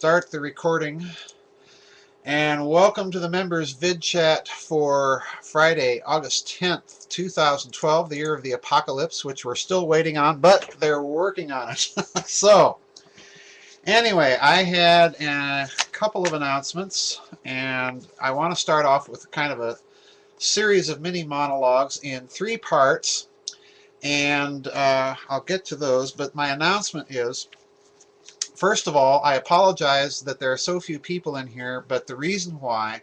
Start the recording. And welcome to the members Vidchat for Friday, August 10th, 2012, the year of the apocalypse, which we're still waiting on, but they're working on it. So, anyway, I had a couple of announcements, and I want to start off with kind of a series of mini monologues in three parts, and I'll get to those, but my announcement is, first of all, I apologize that there are so few people in here, but the reason why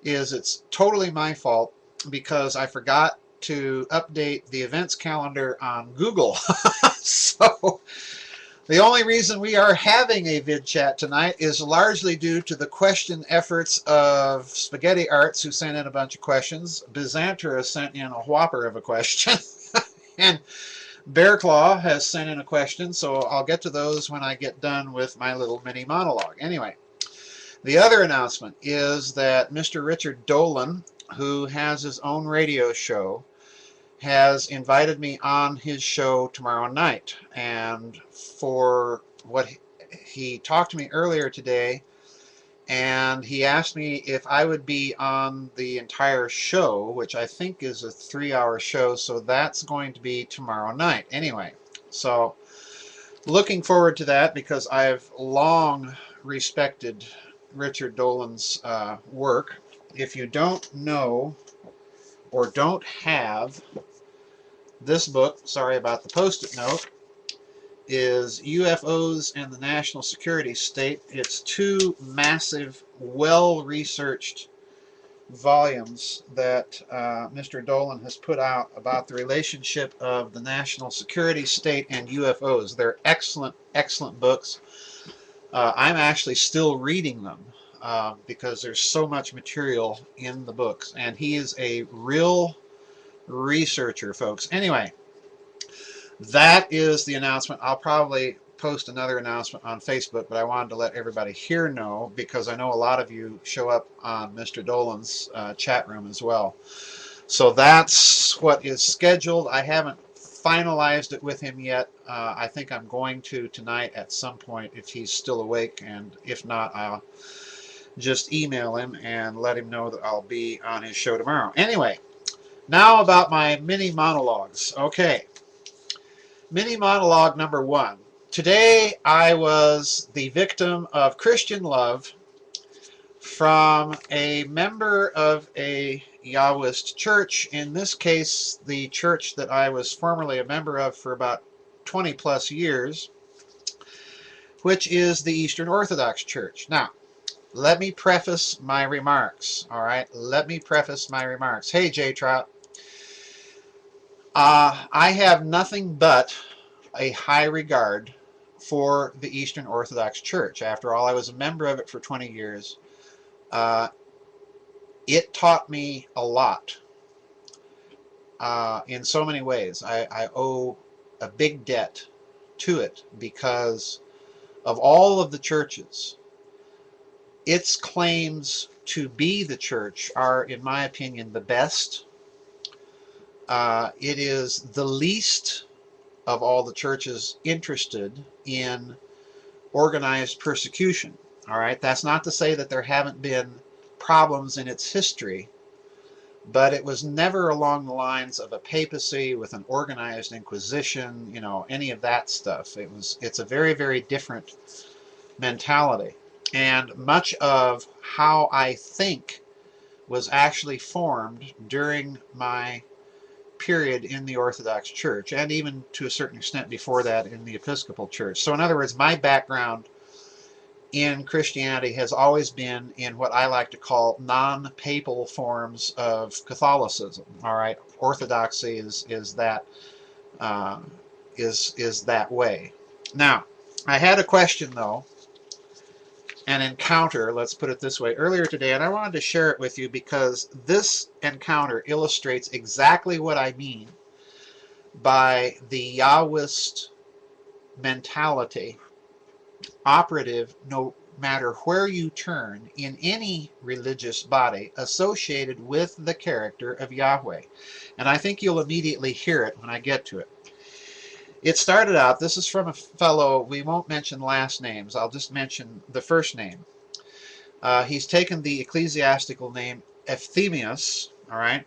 is it's totally my fault because I forgot to update the events calendar on Google. So the only reason we are having a vid chat tonight is largely due to the question efforts of Spaghetti Arts, who sent in a bunch of questions. Byzanter has sent in a whopper of a question. And Bear Claw has sent in a question, so I'll get to those when I get done with my little mini monologue. Anyway, the other announcement is that Mr. Richard Dolan, who has his own radio show, has invited me on his show tomorrow night. And for what he talked to me earlier today, and he asked me if I would be on the entire show, which I think is a 3-hour show, so that's going to be tomorrow night. Anyway, so looking forward to that because I've long respected Richard Dolan's work. If you don't know or don't have this book, sorry about the post-it note, is UFOs and the National Security State. It's two massive, well-researched volumes that Mr. Dolan has put out about the relationship of the national security state and UFOs. They're excellent, excellent books. I'm actually still reading them because there's so much material in the books. And he is a real researcher, folks. Anyway, that is the announcement. I'll probably post another announcement on Facebook, but I wanted to let everybody here know because I know a lot of you show up on Mr. Dolan's chat room as well. So that's what is scheduled. I haven't finalized it with him yet. I think I'm going to tonight at some point if he's still awake, and if not, I'll just email him and let him know that I'll be on his show tomorrow. Anyway, now about my mini monologues. Okay. Mini monologue number one. Today I was the victim of Christian love from a member of a Yahwist church, in this case the church that I was formerly a member of for about 20 plus years, which is the Eastern Orthodox Church. Now, let me preface my remarks, all right? Let me preface my remarks. Hey, J. Trout. I have nothing but a high regard for the Eastern Orthodox Church. After all, I was a member of it for 20 years. It taught me a lot in so many ways. I owe a big debt to it because of all of the churches. Its claims to be the church are, in my opinion, the best. It is the least of all the churches interested in organized persecution. All right, that's not to say that there haven't been problems in its history, but it was never along the lines of a papacy with an organized inquisition, you know, any of that stuff. It's a very, very different mentality. And much of how I think was actually formed during my period in the Orthodox Church, and even to a certain extent before that in the Episcopal Church. So in other words, my background in Christianity has always been in what I like to call non-papal forms of Catholicism. All right, Orthodoxy is that is that way. Now, I had a question though, an encounter, let's put it this way, earlier today, and I wanted to share it with you because this encounter illustrates exactly what I mean by the Yahwist mentality operative no matter where you turn in any religious body associated with the character of Yahweh. And I think you'll immediately hear it when I get to it. It started out, this is from a fellow, we won't mention last names, I'll just mention the first name. He's taken the ecclesiastical name Euthemius, all right,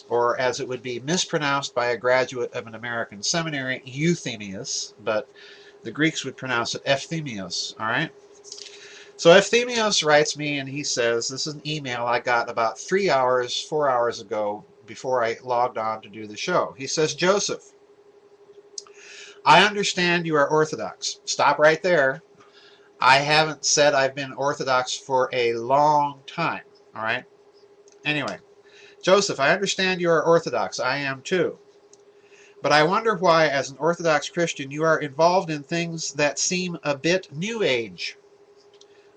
or as it would be mispronounced by a graduate of an American seminary, Euthemius, but the Greeks would pronounce it Euthemius, all right? So Euthemius writes me and he says, this is an email I got about 4 hours ago before I logged on to do the show. He says, Joseph, I understand you are Orthodox. Stop right there. I haven't said I've been Orthodox for a long time, all right? Anyway, Joseph, I understand you are Orthodox. I am too. But I wonder why, as an Orthodox Christian, you are involved in things that seem a bit New Age.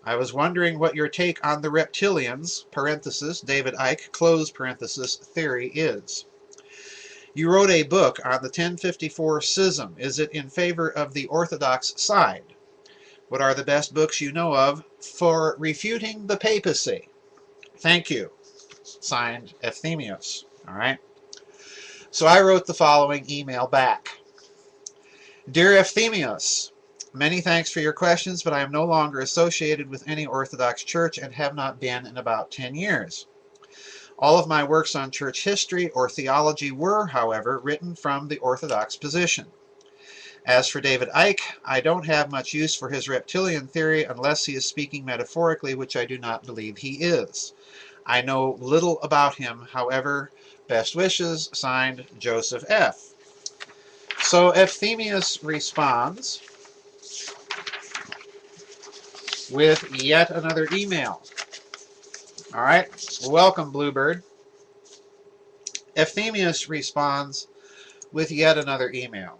I was wondering what your take on the reptilians, parenthesis, David Icke, close parenthesis, theory is. You wrote a book on the 1054 schism. Is it in favor of the Orthodox side? What are the best books you know of for refuting the papacy? Thank you. Signed, Euthemius. All right. So I wrote the following email back. Dear Euthemius, many thanks for your questions, but I am no longer associated with any Orthodox church and have not been in about 10 years. All of my works on church history or theology were, however, written from the Orthodox position. As for David Icke, I don't have much use for his reptilian theory unless he is speaking metaphorically, which I do not believe he is. I know little about him, however. Best wishes, signed Joseph F. So Euthemius responds with yet another email. All right, welcome, Bluebird. Euthemius responds with yet another email.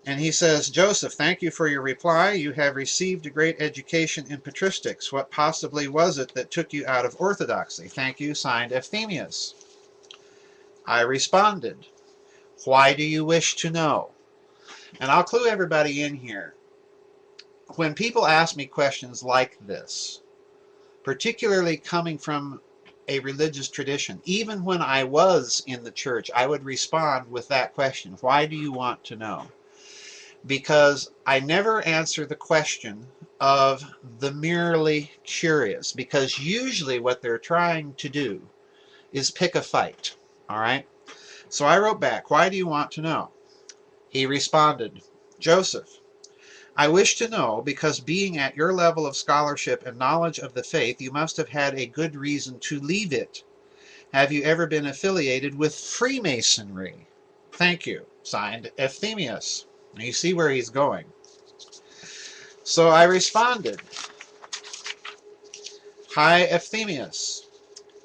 And he says, Joseph, thank you for your reply. You have received a great education in patristics. What possibly was it that took you out of orthodoxy? Thank you, signed Euthemius. I responded, why do you wish to know? And I'll clue everybody in here. When people ask me questions like this, particularly coming from a religious tradition, even when I was in the church, I would respond with that question, why do you want to know? Because I never answer the question of the merely curious, because usually what they're trying to do is pick a fight, all right? So I wrote back, why do you want to know? He responded, Joseph, I wish to know because being at your level of scholarship and knowledge of the faith, you must have had a good reason to leave it. Have you ever been affiliated with Freemasonry? Thank you. Signed, Euthemius. You see where he's going. So I responded, Hi, Euthemius.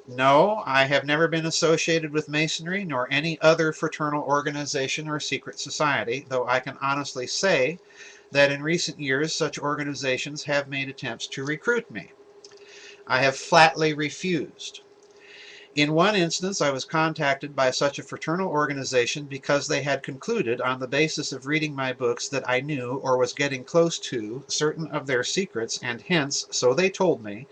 No, I have never been associated with Masonry nor any other fraternal organization or secret society, though I can honestly say that in recent years such organizations have made attempts to recruit me. I have flatly refused. In one instance, I was contacted by such a fraternal organization because they had concluded, on the basis of reading my books, that I knew or was getting close to certain of their secrets, and hence, so they told me,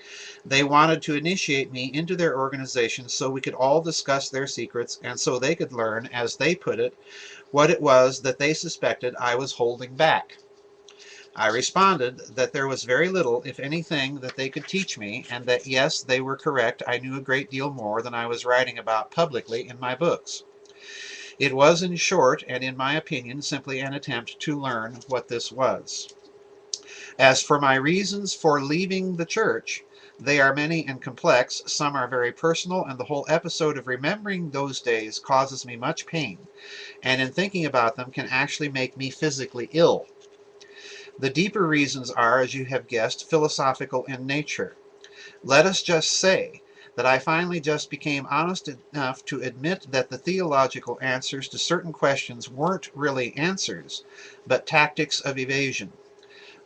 they wanted to initiate me into their organization so we could all discuss their secrets and so they could learn, as they put it, what it was that they suspected I was holding back. I responded that there was very little, if anything, that they could teach me, and that yes, they were correct, I knew a great deal more than I was writing about publicly in my books. It was, in short, and in my opinion, simply an attempt to learn what this was. As for my reasons for leaving the church, they are many and complex, some are very personal, and the whole episode of remembering those days causes me much pain, and in thinking about them can actually make me physically ill. The deeper reasons are, as you have guessed, philosophical in nature. Let us just say that I finally just became honest enough to admit that the theological answers to certain questions weren't really answers, but tactics of evasion.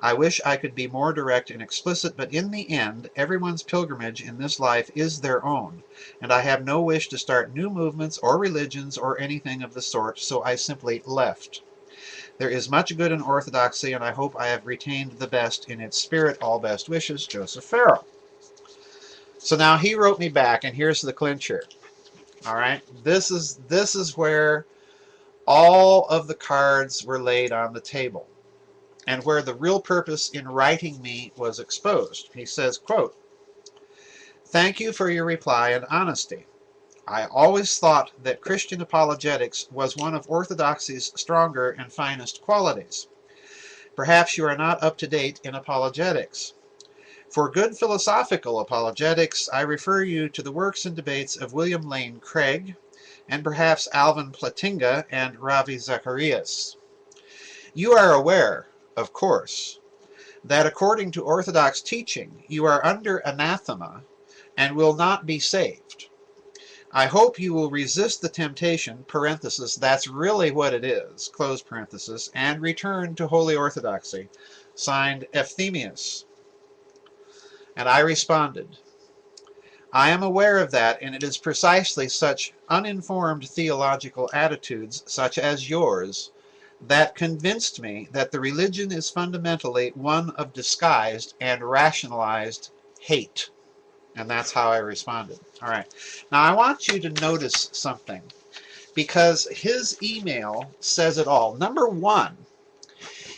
I wish I could be more direct and explicit, but in the end, everyone's pilgrimage in this life is their own, and I have no wish to start new movements or religions or anything of the sort, so I simply left. There is much good in orthodoxy, and I hope I have retained the best in its spirit. All best wishes, Joseph Farrell. So now he wrote me back, and here's the clincher. All right, this is where all of the cards were laid on the table, and where the real purpose in writing me was exposed. He says, quote, "Thank you for your reply and honesty. I always thought that Christian apologetics was one of orthodoxy's stronger and finest qualities. Perhaps you are not up to date in apologetics. For good philosophical apologetics, I refer you to the works and debates of William Lane Craig, and perhaps Alvin Plantinga and Ravi Zacharias. You are aware, of course, that according to Orthodox teaching, you are under anathema and will not be saved. I hope you will resist the temptation, parenthesis, that's really what it is, close parenthesis, and return to Holy Orthodoxy. Signed, Euthemius." And I responded, "I am aware of that, and it is precisely such uninformed theological attitudes, such as yours, that convinced me that the religion is fundamentally one of disguised and rationalized hate." And that's how I responded. All right. Now I want you to notice something, because his email says it all. Number one,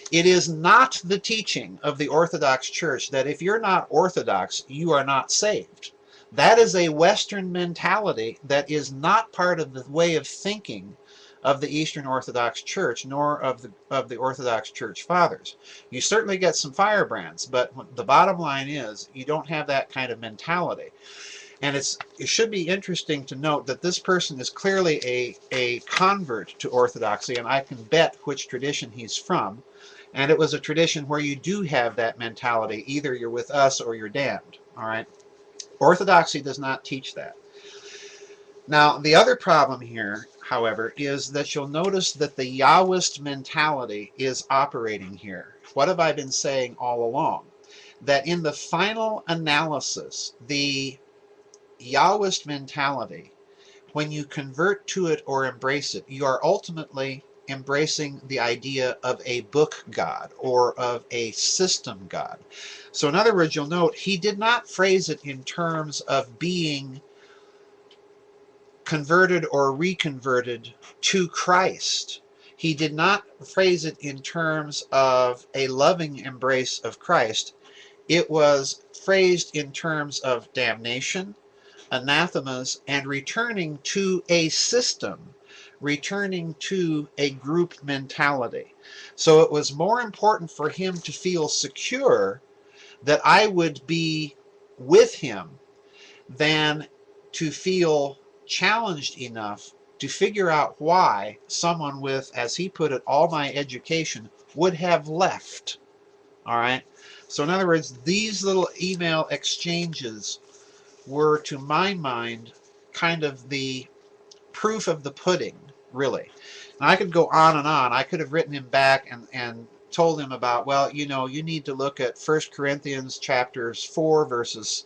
it is not the teaching of the Orthodox Church that if you're not Orthodox, you are not saved. That is a Western mentality that is not part of the way of thinking of the Eastern Orthodox Church, nor of the Orthodox Church Fathers. You certainly get some firebrands, but the bottom line is you don't have that kind of mentality. And it should be interesting to note that this person is clearly a convert to Orthodoxy, and I can bet which tradition he's from. And it was a tradition where you do have that mentality. Either you're with us or you're damned. All right. Orthodoxy does not teach that. Now, the other problem here, however, is that you'll notice that the Yahwist mentality is operating here. What have I been saying all along? That in the final analysis, the Yahwist mentality, when you convert to it or embrace it, you are ultimately embracing the idea of a book God or of a system God. So in other words, you'll note he did not phrase it in terms of being converted or reconverted to Christ. He did not phrase it in terms of a loving embrace of Christ. It was phrased in terms of damnation, anathemas, and returning to a system, returning to a group mentality. So it was more important for him to feel secure that I would be with him than to feel challenged enough to figure out why someone with, as he put it, all my education would have left. All right. So in other words, these little email exchanges were, to my mind, kind of the proof of the pudding, really. And I could go on and on. I could have written him back and told him about, well, you know, you need to look at 1 Corinthians chapters 4, verses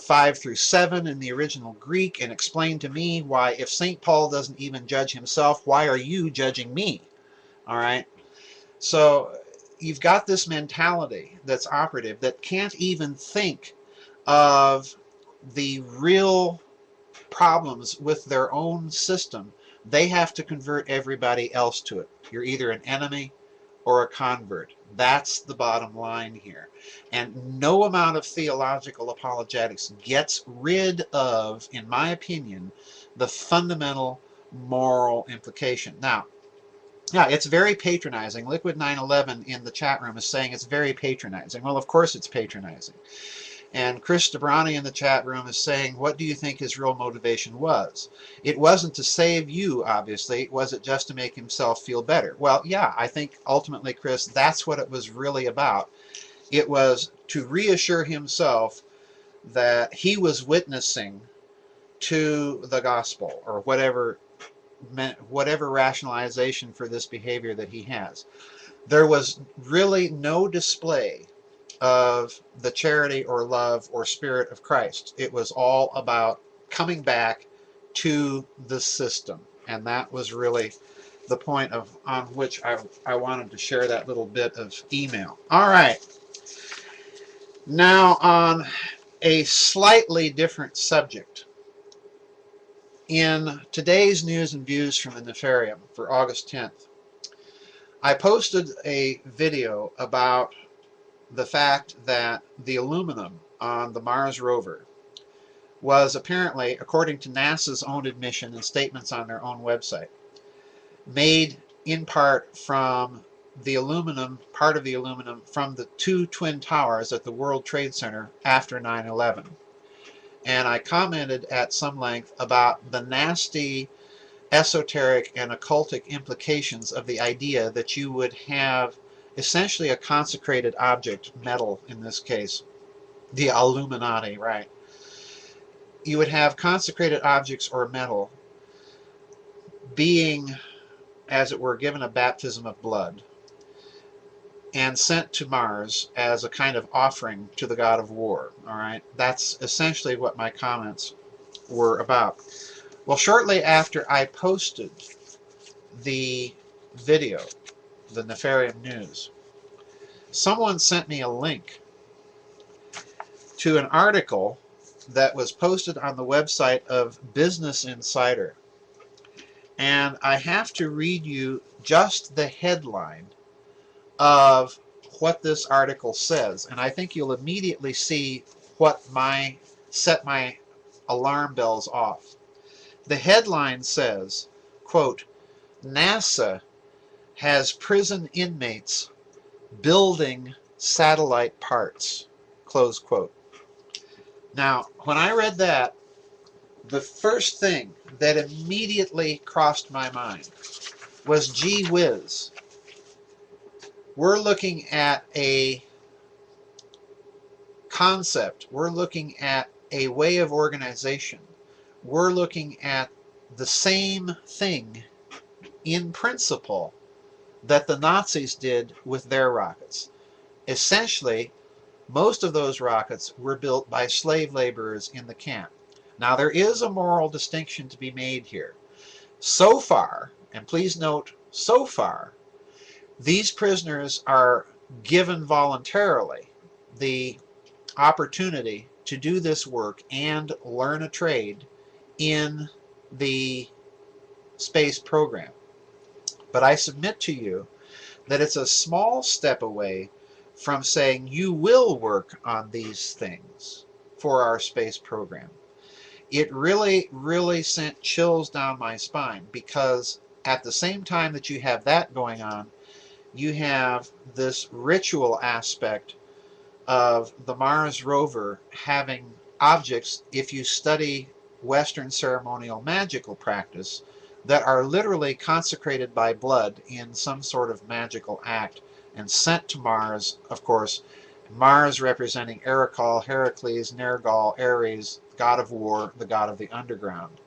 5 through 7 in the original Greek, and explain to me why, if St. Paul doesn't even judge himself, why are you judging me? All right. So you've got this mentality that's operative that can't even think of the real problems with their own system. They have to convert everybody else to it. You're either an enemy or a convert. That's the bottom line here. And no amount of theological apologetics gets rid of, in my opinion, the fundamental moral implication. Now, yeah, it's very patronizing. Liquid 911 in the chat room is saying it's very patronizing. Well, of course it's patronizing. And Chris DeBrani in the chat room is saying, what do you think his real motivation was? It wasn't to save you, obviously. Was it just to make himself feel better? Well, yeah, I think ultimately, Chris, that's what it was really about. It was to reassure himself that he was witnessing to the gospel, or whatever rationalization for this behavior that he has. There was really no display of the charity or love or spirit of Christ. It was all about coming back to the system. And that was really the point on which I wanted to share that little bit of email. All right. Now on a slightly different subject. In today's news and views from the Nefarium for August 10th, I posted a video about the fact that the aluminum on the Mars rover was apparently, according to NASA's own admission and statements on their own website, made in part from the aluminum, part of the aluminum from the two twin towers at the World Trade Center after 9/11. And I commented at some length about the nasty esoteric and occultic implications of the idea that you would have essentially a consecrated object, metal in this case, the Illuminati, right? You would have consecrated objects or metal being, as it were, given a baptism of blood and sent to Mars as a kind of offering to the god of war. All right, that's essentially what my comments were about. Well, shortly after I posted the video, the Nefarium News, someone sent me a link to an article that was posted on the website of Business Insider. And I have to read you just the headline of what this article says. And I think you'll immediately see what set my alarm bells off. The headline says, quote, NASA has prison inmates building satellite parts, close quote. Now, when I read that, the first thing that immediately crossed my mind was, gee whiz, we're looking at a concept, we're looking at a way of organization, we're looking at the same thing in principle that the Nazis did with their rockets. Essentially, most of those rockets were built by slave laborers in the camp. Now, there is a moral distinction to be made here. So far, and please note, so far, these prisoners are given voluntarily the opportunity to do this work and learn a trade in the space program. But I submit to you that it's a small step away from saying you will work on these things for our space program. It really, really sent chills down my spine, because at the same time that you have that going on, you have this ritual aspect of the Mars rover having objects, if you study Western ceremonial magical practice, that are literally consecrated by blood in some sort of magical act and sent to Mars, of course, Mars representing Ericol, Heracles, Nergal, Ares, god of war, the god of the underground.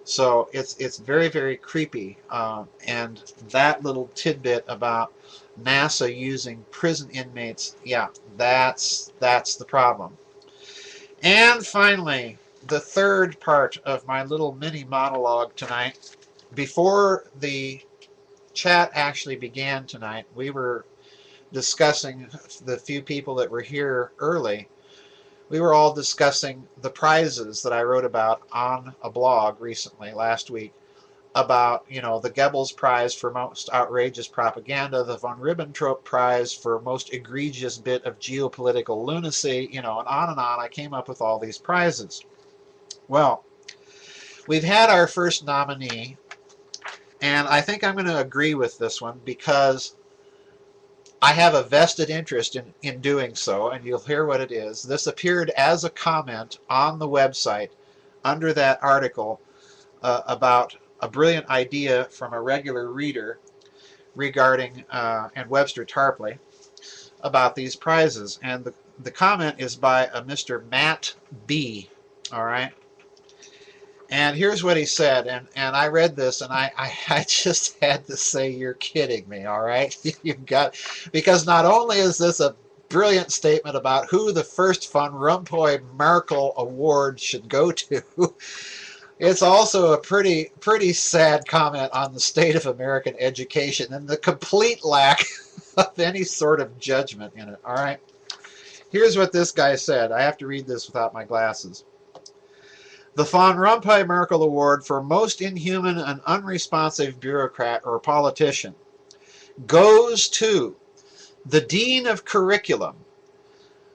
So it's very, very creepy, and that little tidbit about NASA using prison inmates, yeah, that's the problem. And finally, the third part of my little mini monologue tonight. Before the chat actually began tonight, we were discussing, the few people that were here early, we were all discussing the prizes that I wrote about on a blog recently, last week, about, you know, the Goebbels Prize for most outrageous propaganda, the von Ribbentrop Prize for most egregious bit of geopolitical lunacy, you know, and on and on. I came up with all these prizes. Well, we've had our first nominee, and I think I'm going to agree with this one because I have a vested interest in doing so, and you'll hear what it is. This appeared as a comment on the website under that article about a brilliant idea from a regular reader regarding, and Webster Tarpley, about these prizes. And the comment is by a Mr. Matt B. All right. And here's what he said, and I read this, and I just had to say, you're kidding me, all right? You've got, because not only is this a brilliant statement about who the first Von Rompuy Merkel Award should go to, it's also a pretty sad comment on the state of American education and the complete lack of any sort of judgment in it, all right? Here's what this guy said. I have to read this without my glasses. The Von Rompuy-Merkel Award for Most Inhuman and Unresponsive Bureaucrat or Politician goes to the Dean of Curriculum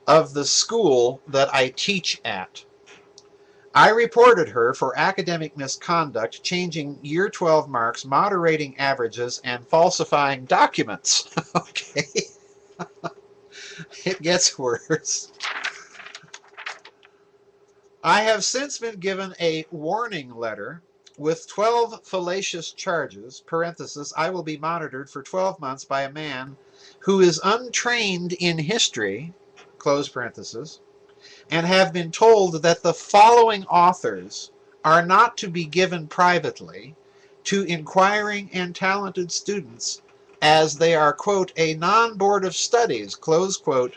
of the school that I teach at. I reported her for academic misconduct, changing Year 12 marks, moderating averages, and falsifying documents. Okay. It gets worse. I have since been given a warning letter with 12 fallacious charges, parenthesis, I will be monitored for 12 months by a man who is untrained in history, close parenthesis, and have been told that the following authors are not to be given privately to inquiring and talented students as they are, quote, a non-board of studies, close quote,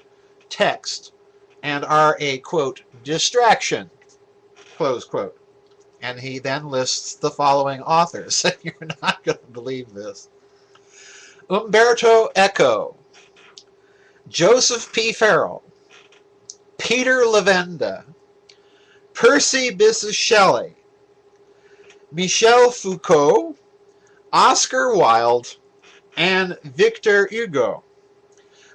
text, and are a, quote, distraction, close quote. And he then lists the following authors. You're not going to believe this. Umberto Eco, Joseph P. Farrell, Peter Lavenda, Percy Bysshe Shelley, Michel Foucault, Oscar Wilde, and Victor Hugo.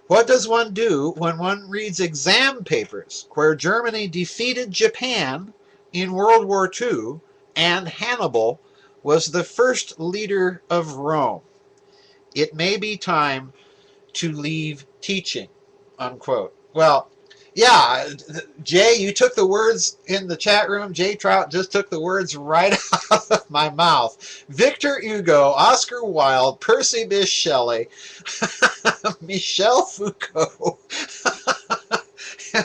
What does one do when one reads exam papers where Germany defeated Japan in World War II and Hannibal was the first leader of Rome? It may be time to leave teaching, unquote. Well, yeah, Jay, you took the words in the chat room. Jay Trout just took the words right out of my mouth. Victor Hugo, Oscar Wilde, Percy Bysshe Shelley, Michel Foucault,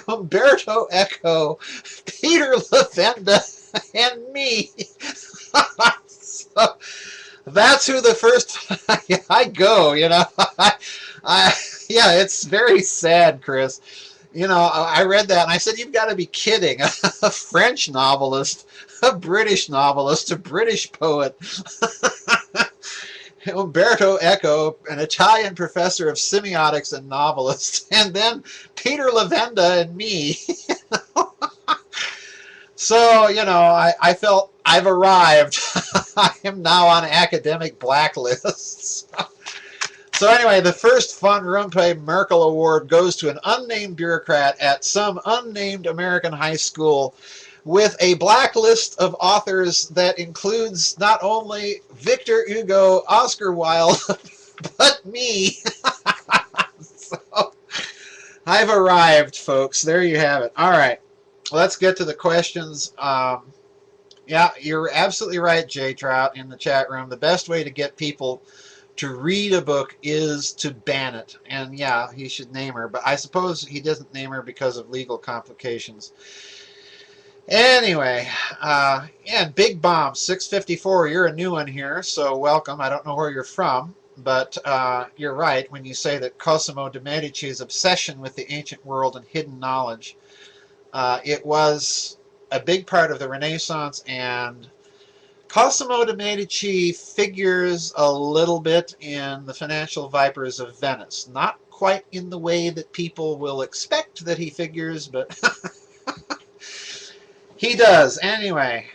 Umberto Eco, Peter Lavenda, and me. So that's who the first I go, you know. Yeah, it's very sad, Chris. You know, I read that and I said, you've got to be kidding. A French novelist, a British novelist, a British poet, Umberto Eco, an Italian professor of semiotics and novelist, and then Peter Lavenda and me. So, you know, I felt I've arrived. I am now on academic blacklists. So anyway, the first Von Rompuy-Merkel Award goes to an unnamed bureaucrat at some unnamed American high school with a blacklist of authors that includes not only Victor Hugo, Oscar Wilde, but me. So I've arrived, folks. There you have it. All right, let's get to the questions. Yeah, you're absolutely right, Jay Trout, in the chat room. The best way to get people to read a book is to ban it. And yeah, he should name her, but I suppose he doesn't name her because of legal complications. Anyway, yeah, Big Bomb 654, you're a new one here, so welcome. I don't know where you're from, but you're right when you say that Cosimo de' Medici's obsession with the ancient world and hidden knowledge, it was a big part of the Renaissance, and Cosimo de' Medici figures a little bit in the Financial Vipers of Venice. Not quite in the way that people will expect that he figures, but he does. Anyway,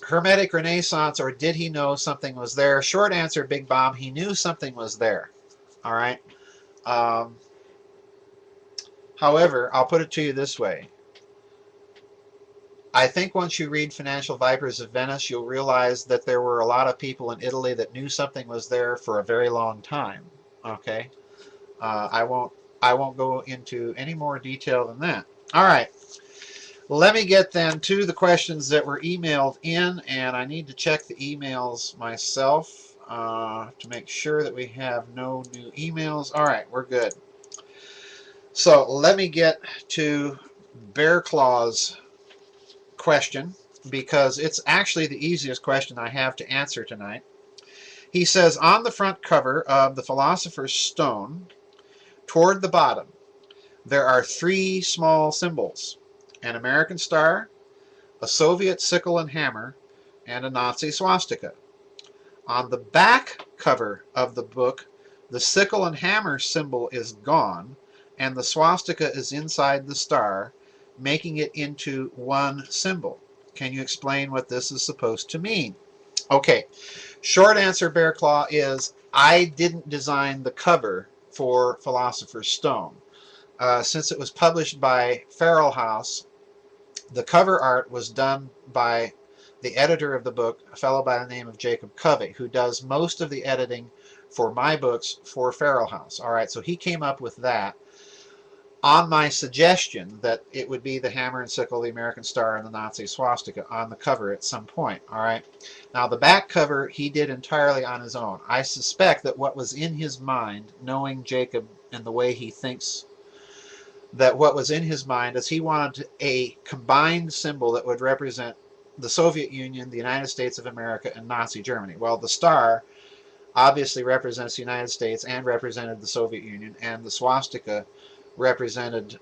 Hermetic Renaissance, or did he know something was there? Short answer, Big Bomb, he knew something was there. All right. However, I'll put it to you this way. I think once you read Financial Vipers of Venice, you'll realize that there were a lot of people in Italy that knew something was there for a very long time. Okay, I won't go into any more detail than that. All right, let me get then to the questions that were emailed in, and I need to check the emails myself to make sure that we have no new emails. All right, we're good. So let me get to Bear Claw's question, because it's actually the easiest question I have to answer tonight. He says, on the front cover of the Philosopher's Stone, toward the bottom, there are three small symbols: an American star, a Soviet sickle and hammer, and a Nazi swastika. On the back cover of the book, the sickle and hammer symbol is gone, and the swastika is inside the star, making it into one symbol. Can you explain what this is supposed to mean? Okay, short answer, Bear Claw, is I didn't design the cover for Philosopher's Stone. Since it was published by Farrell House, the cover art was done by the editor of the book, a fellow by the name of Jacob Covey, who does most of the editing for my books for Farrell House. All right, so he came up with that on my suggestion that it would be the hammer and sickle, the American star, and the Nazi swastika on the cover at some point. All right. Now, the back cover he did entirely on his own. I suspect that what was in his mind, knowing Jacob and the way he thinks, that what was in his mind is he wanted a combined symbol that would represent the Soviet Union, the United States of America, and Nazi Germany. Well, the star obviously represents the United States and represented the Soviet Union, and the swastika represented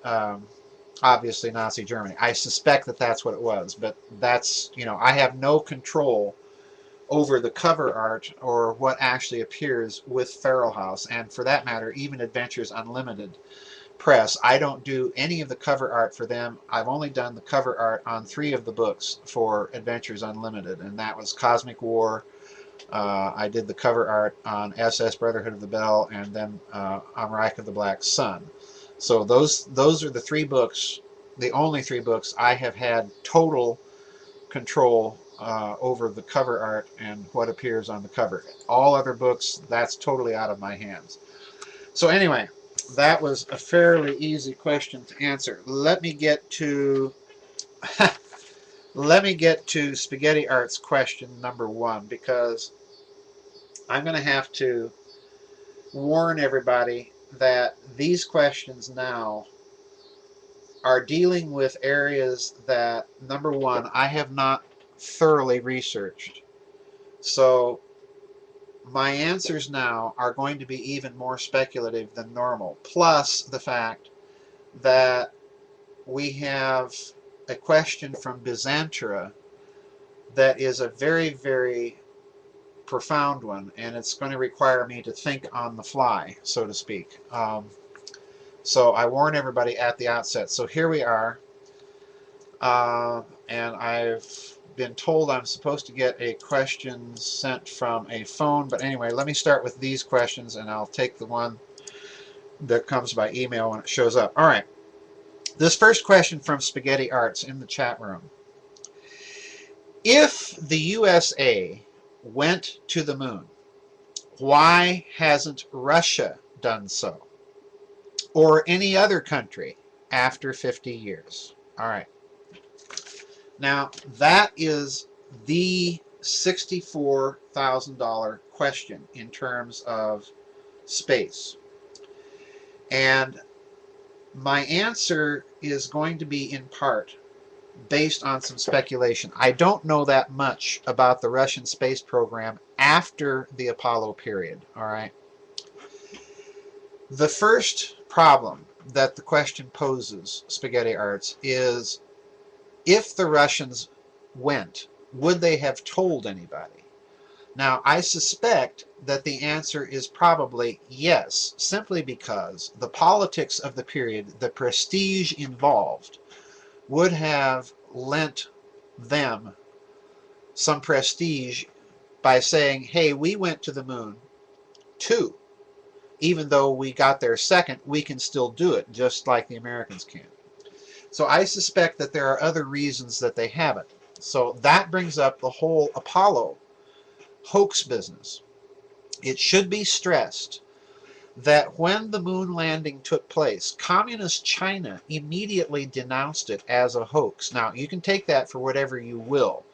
obviously Nazi Germany. I suspect that that's what it was, but that's, you know, I have no control over the cover art or what actually appears with Farrell House, and for that matter, even Adventures Unlimited Press. I don't do any of the cover art for them. I've only done the cover art on 3 of the books for Adventures Unlimited, and that was Cosmic War. I did the cover art on SS Brotherhood of the Bell, and then on Reich of the Black Sun. So those are the 3 books, the only 3 books I have had total control over the cover art and what appears on the cover. All other books, that's totally out of my hands. So anyway, that was a fairly easy question to answer. Let me get to let me get to Spaghetti Art's question number 1, because I'm going to have to warn everybody that these questions now are dealing with areas that, number 1, I have not thoroughly researched. So my answers now are going to be even more speculative than normal, plus the fact that we have a question from Byzantra that is a very, very profound one, and it's going to require me to think on the fly, so to speak. So I warn everybody at the outset. So here we are, and I've been told I'm supposed to get a question sent from a phone, but anyway, let me start with these questions, and I'll take the one that comes by email when it shows up. All right. This first question from Spaghetti Arts in the chat room. If the USA went to the moon, why hasn't Russia done so? Or any other country after 50 years? All right. Now, that is the $64,000 question in terms of space. And my answer is going to be in part based on some speculation. I don't know that much about the Russian space program after the Apollo period, all right? The first problem that the question poses, Spaghetti Arts, is if the Russians went, would they have told anybody? Now, I suspect that the answer is probably yes, simply because the politics of the period, the prestige involved, would have lent them some prestige by saying, hey, we went to the moon too. Even though we got there second, we can still do it, just like the Americans can. So I suspect that there are other reasons that they haven't. So that brings up the whole Apollo hoax business. It should be stressed that when the moon landing took place, communist China immediately denounced it as a hoax. Now, you can take that for whatever you will.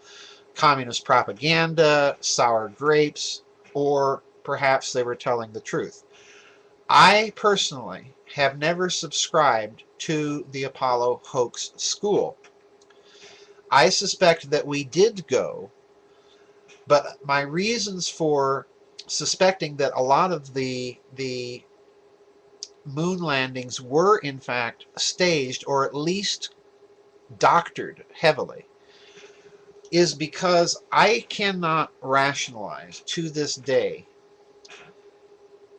Communist propaganda, sour grapes, or perhaps they were telling the truth. I personally have never subscribed to the Apollo hoax school. I suspect that we did go, but my reasons for suspecting that a lot of the moon landings were in fact staged or at least doctored heavily is because I cannot rationalize to this day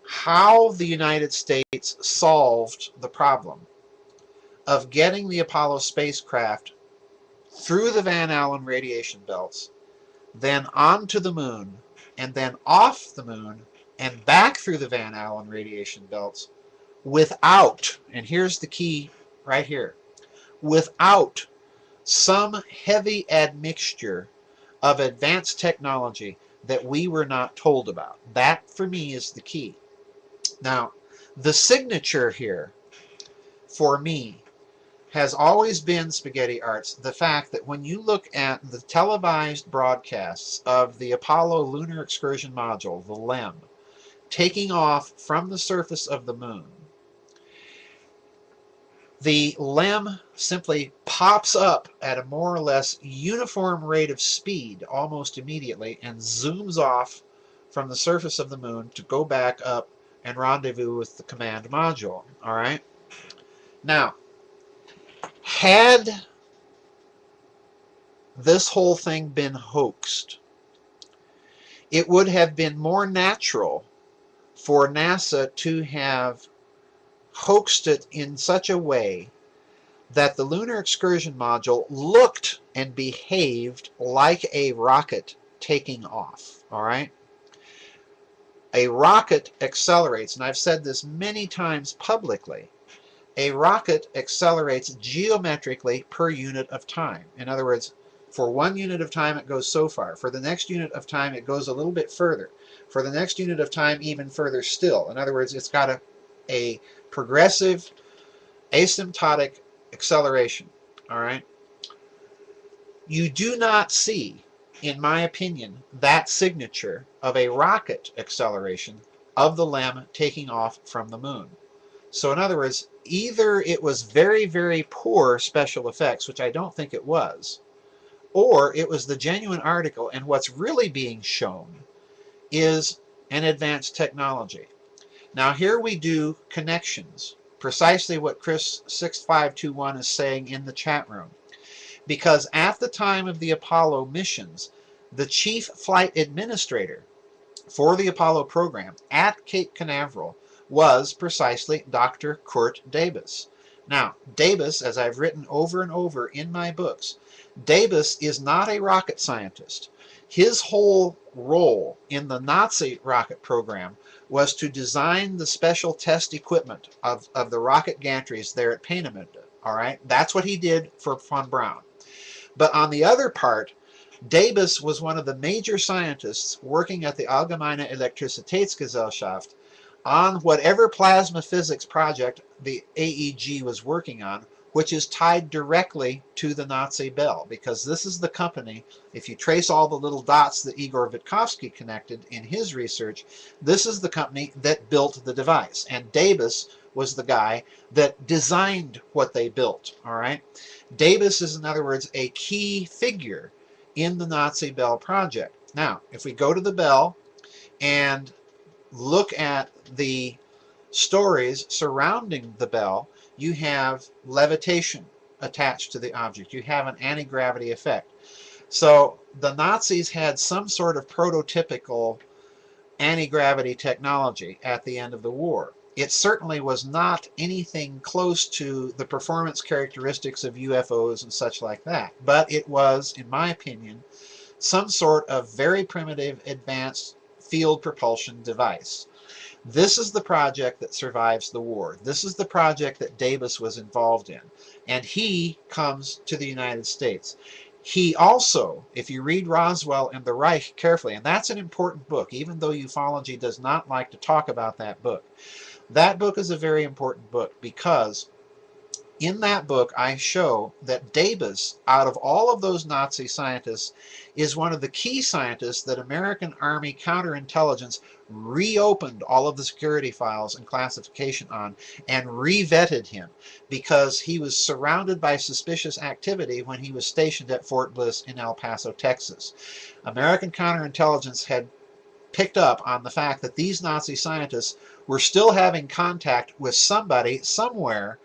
how the United States solved the problem of getting the Apollo spacecraft through the Van Allen radiation belts, then onto the moon, and then off the moon, and back through the Van Allen radiation belts without, and here's the key right here, without some heavy admixture of advanced technology that we were not told about. That, for me, is the key. Now, the signature here, for me, has always been, Spaghetti Arts, the fact that when you look at the televised broadcasts of the Apollo Lunar Excursion Module, the LEM, taking off from the surface of the moon, the LEM simply pops up at a more or less uniform rate of speed almost immediately and zooms off from the surface of the moon to go back up and rendezvous with the command module. All right? Now, had this whole thing been hoaxed, it would have been more natural for NASA to have hoaxed it in such a way that the Lunar Excursion Module looked and behaved like a rocket taking off. All right? A rocket accelerates, and I've said this many times publicly, a rocket accelerates geometrically per unit of time. In other words, for 1 unit of time it goes so far. For the next unit of time it goes a little bit further. For the next unit of time even further still. In other words, it's got a progressive asymptotic acceleration. All right? You do not see, in my opinion, that signature of a rocket acceleration of the LEM taking off from the moon. So in other words, either it was very, very poor special effects, which I don't think it was, or it was the genuine article, and what's really being shown is an advanced technology. Now here we do connections, precisely what Chris6521 is saying in the chat room. Because at the time of the Apollo missions, the chief flight administrator for the Apollo program at Cape Canaveral was precisely Dr. Kurt Debus. Now, Debus, as I've written over and over in my books, Debus is not a rocket scientist. His whole role in the Nazi rocket program was to design the special test equipment of the rocket gantries there at Peenemünde. All right, that's what he did for von Braun. But on the other part, Debus was one of the major scientists working at the Allgemeine Elektrizitätsgesellschaft on whatever plasma physics project the AEG was working on, which is tied directly to the Nazi Bell, because this is the company, if you trace all the little dots that Igor Vitkovsky connected in his research, this is the company that built the device. And Debus was the guy that designed what they built, all right? Debus is, in other words, a key figure in the Nazi Bell project. Now, if we go to the Bell and look at the stories surrounding the Bell, you have levitation attached to the object. You have an anti-gravity effect. So the Nazis had some sort of prototypical anti-gravity technology at the end of the war. It certainly was not anything close to the performance characteristics of UFOs and such like that, but it was, in my opinion, some sort of very primitive advanced field propulsion device. This is the project that survives the war. This is the project that Debus was involved in, and he comes to the United States. He also, if you read Roswell and the Reich carefully, and that's an important book, even though ufology does not like to talk about that book, that book is a very important book because in that book I show that Debus, out of all of those Nazi scientists, is one of the key scientists that American Army counterintelligence reopened all of the security files and classification on and re-vetted him because he was surrounded by suspicious activity when he was stationed at Fort Bliss in El Paso, Texas. American counterintelligence had picked up on the fact that these Nazi scientists were still having contact with somebody somewhere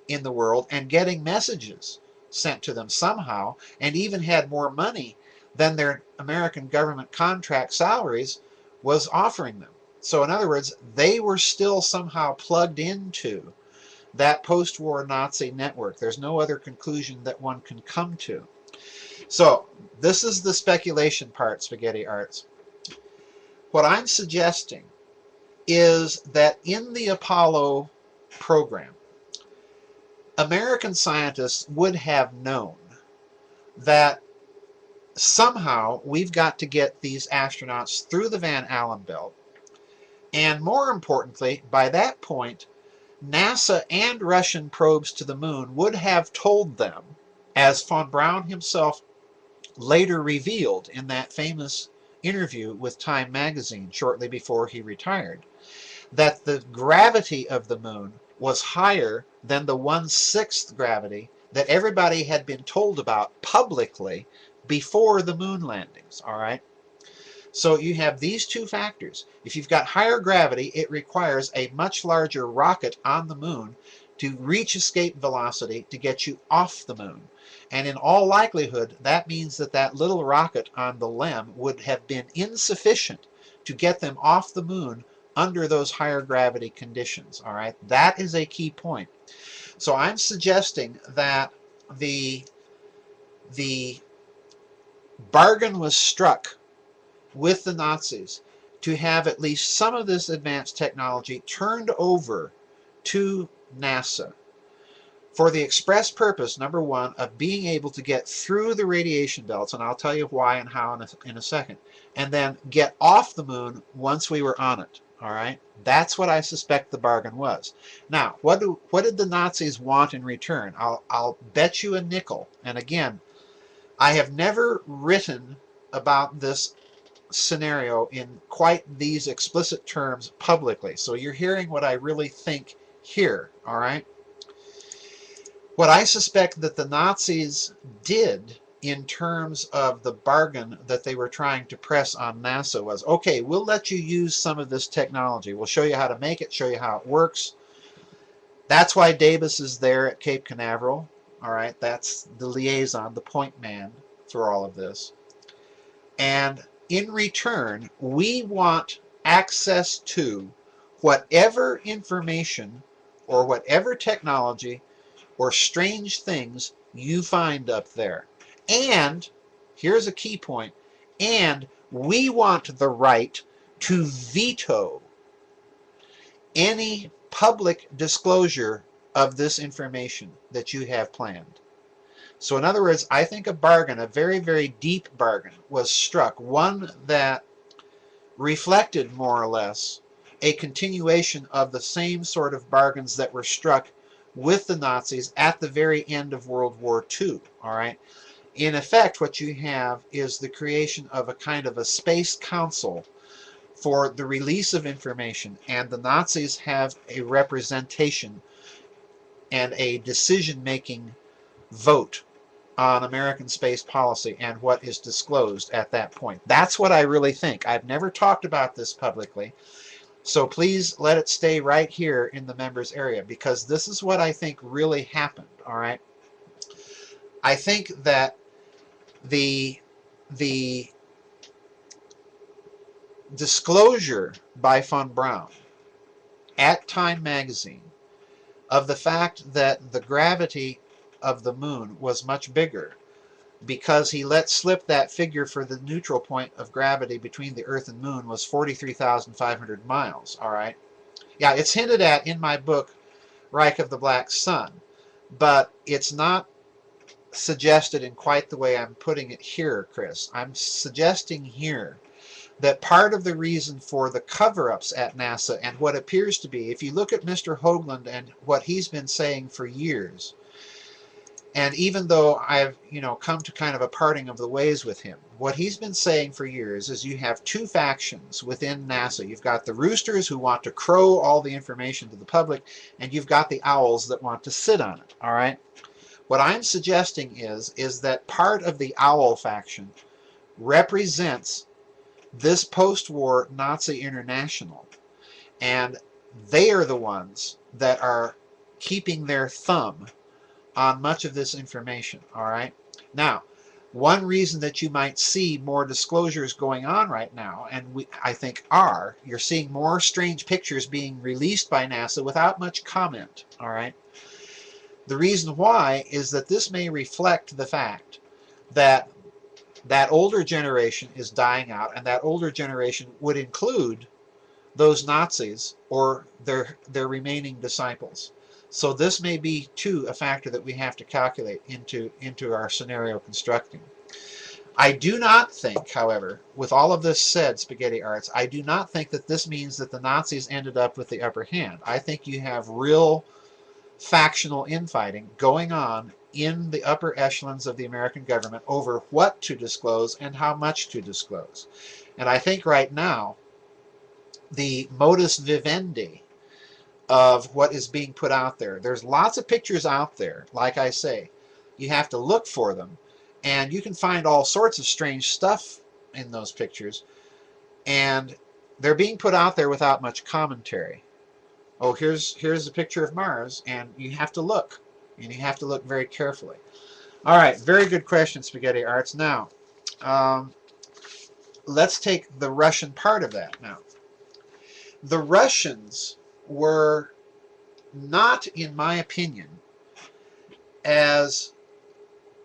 in the world and getting messages sent to them somehow, and even had more money than their American government contract salaries was offering them. So in other words, they were still somehow plugged into that post-war Nazi network. There's no other conclusion that one can come to. So this is the speculation part, Spaghetti Arts. What I'm suggesting is that in the Apollo program, American scientists would have known that somehow we've got to get these astronauts through the Van Allen belt. And more importantly, by that point, NASA and Russian probes to the moon would have told them, as von Braun himself later revealed in that famous interview with Time magazine shortly before he retired, that the gravity of the moon was higher than the 1/6 gravity that everybody had been told about publicly before the moon landings. All right. So you have these two factors. If you've got higher gravity, it requires a much larger rocket on the moon to reach escape velocity to get you off the moon. And in all likelihood, that means that that little rocket on the LEM would have been insufficient to get them off the moon under those higher gravity conditions. All right, that is a key point. So I'm suggesting that the bargain was struck with the Nazis to have at least some of this advanced technology turned over to NASA for the express purpose, number one, of being able to get through the radiation belts, and I'll tell you why and how in a second, and then get off the moon once we were on it. All right, that's what I suspect the bargain was. Now, what did the Nazis want in return? I'll bet you a nickel. And again, I have never written about this scenario in quite these explicit terms publicly. So you're hearing what I really think here, all right? What I suspect that the Nazis did in terms of the bargain that they were trying to press on NASA was, okay, we'll let you use some of this technology. We'll show you how to make it, show you how it works. That's why Davis is there at Cape Canaveral, all right? That's the liaison, the point man for all of this. And in return, we want access to whatever information or whatever technology or strange things you find up there. And here's a key point, and we want the right to veto any public disclosure of this information that you have planned. So in other words, I think a bargain, a very, very deep bargain, was struck, one that reflected more or less a continuation of the same sort of bargains that were struck with the Nazis at the very end of World War II. All right. In effect, what you have is the creation of a kind of a space council for the release of information, and the Nazis have a representation and a decision-making vote on American space policy and what is disclosed at that point. That's what I really think. I've never talked about this publicly, so please let it stay right here in the members area, because this is what I think really happened. All right, I think that the disclosure by von Braun at Time magazine of the fact that the gravity of the moon was much bigger, because he let slip that figure for the neutral point of gravity between the Earth and Moon was 43,500 miles. All right. Yeah, it's hinted at in my book, Reich of the Black Sun, but it's not suggested in quite the way I'm putting it here, Chris. I'm suggesting here that part of the reason for the cover-ups at NASA and what appears to be, if you look at Mr. Hoagland and what he's been saying for years, and even though I've, come to kind of a parting of the ways with him, what he's been saying for years is you have two factions within NASA. You've got the roosters who want to crow all the information to the public, and you've got the owls that want to sit on it, all right? What I'm suggesting is that part of the owl faction represents this post-war Nazi international, and they are the ones that are keeping their thumb on much of this information. All right. Now, One reason that you might see more disclosures going on right now, and I think you're seeing more strange pictures being released by NASA without much comment, all right? The reason why is that this may reflect the fact that that older generation is dying out, and that older generation would include those Nazis or their remaining disciples. So this may be, too, a factor that we have to calculate into our scenario constructing. I do not think, however, with all of this said, Spaghetti Arts, I do not think that this means that the Nazis ended up with the upper hand. I think you have real factional infighting going on in the upper echelons of the American government over what to disclose and how much to disclose. And I think right now, the modus vivendi of what is being put out there, there's lots of pictures out there, like I say. You have to look for them, and you can find all sorts of strange stuff in those pictures, and they're being put out there without much commentary. Oh, here's a picture of Mars, and you have to look, and you have to look very carefully. All right, very good question, Spaghetti Arts. Now, let's take the Russian part of that now. The Russians were not, in my opinion, as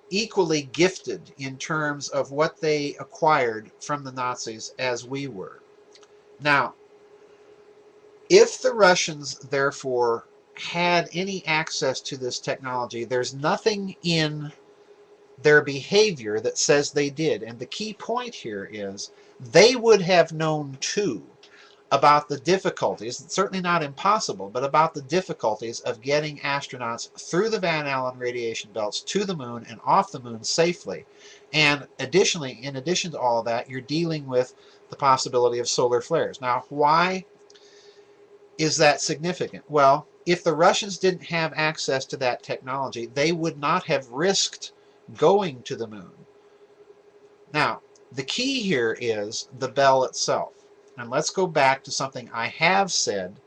equally gifted in terms of what they acquired from the Nazis as we were. Now, if the Russians, therefore, had any access to this technology, there's nothing in their behavior that says they did. And the key point here is they would have known, too, about the difficulties, certainly not impossible, but about the difficulties of getting astronauts through the Van Allen radiation belts to the moon and off the moon safely. And additionally, in addition to all of that, you're dealing with the possibility of solar flares. Now, why is that significant? Well, if the Russians didn't have access to that technology, they would not have risked going to the moon. Now, the key here is the bell itself. And let's go back to something I have said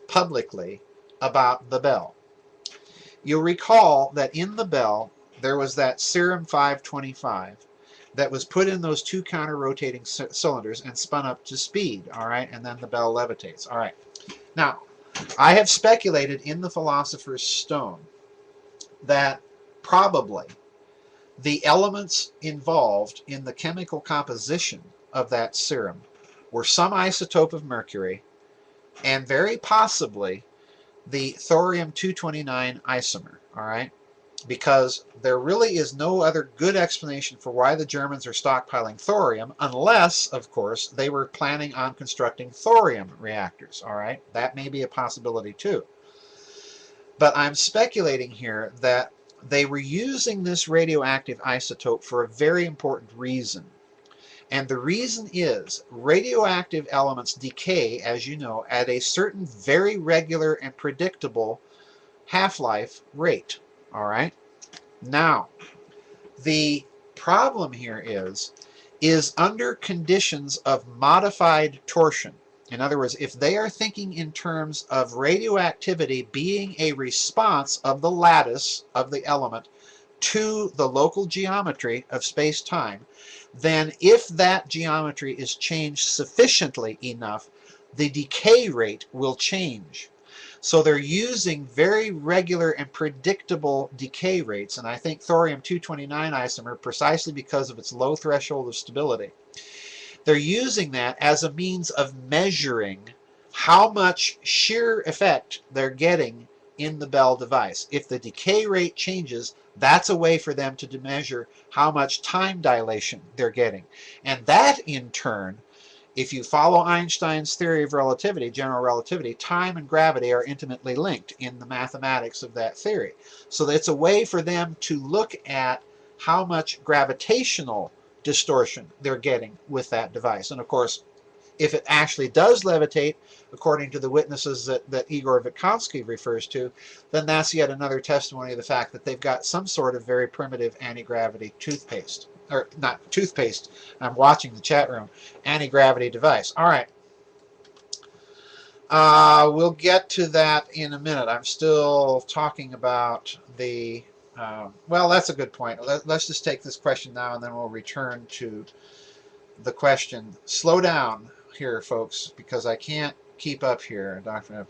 publicly about the bell. You'll recall that in the bell, there was that serum 525 that was put in those two counter-rotating cylinders and spun up to speed, all right? And then the bell levitates, all right? Now, I have speculated in the Philosopher's Stone that probably the elements involved in the chemical composition of that serum were some isotope of mercury and very possibly the thorium-229 isomer, all right? Because there really is no other good explanation for why the Germans are stockpiling thorium unless, of course, they were planning on constructing thorium reactors, all right? That may be a possibility too. But I'm speculating here that they were using this radioactive isotope for a very important reason. And the reason is radioactive elements decay, as you know, at a certain very regular and predictable half-life rate. All right? Now, the problem here is under conditions of modified torsion. In other words, if they are thinking in terms of radioactivity being a response of the lattice of the element to the local geometry of space-time, then if that geometry is changed sufficiently enough, the decay rate will change. So they're using very regular and predictable decay rates, and I think thorium-229 isomer, precisely because of its low threshold of stability, they're using that as a means of measuring how much shear effect they're getting in the Bell device. If the decay rate changes, that's a way for them to measure how much time dilation they're getting. And that, in turn, if you follow Einstein's theory of relativity, general relativity, time and gravity are intimately linked in the mathematics of that theory. So it's a way for them to look at how much gravitational distortion they're getting with that device. And of course, if it actually does levitate, according to the witnesses that Igor Vidchat refers to, then that's yet another testimony of the fact that they've got some sort of very primitive anti-gravity toothpaste. Or not toothpaste, I'm watching the chat room, anti-gravity device. All right. We'll get to that in a minute. I'm still talking about the Well, that's a good point. Let's just take this question now, and then we'll return to the question. Slow down here, folks, because I can't keep up here. Dr.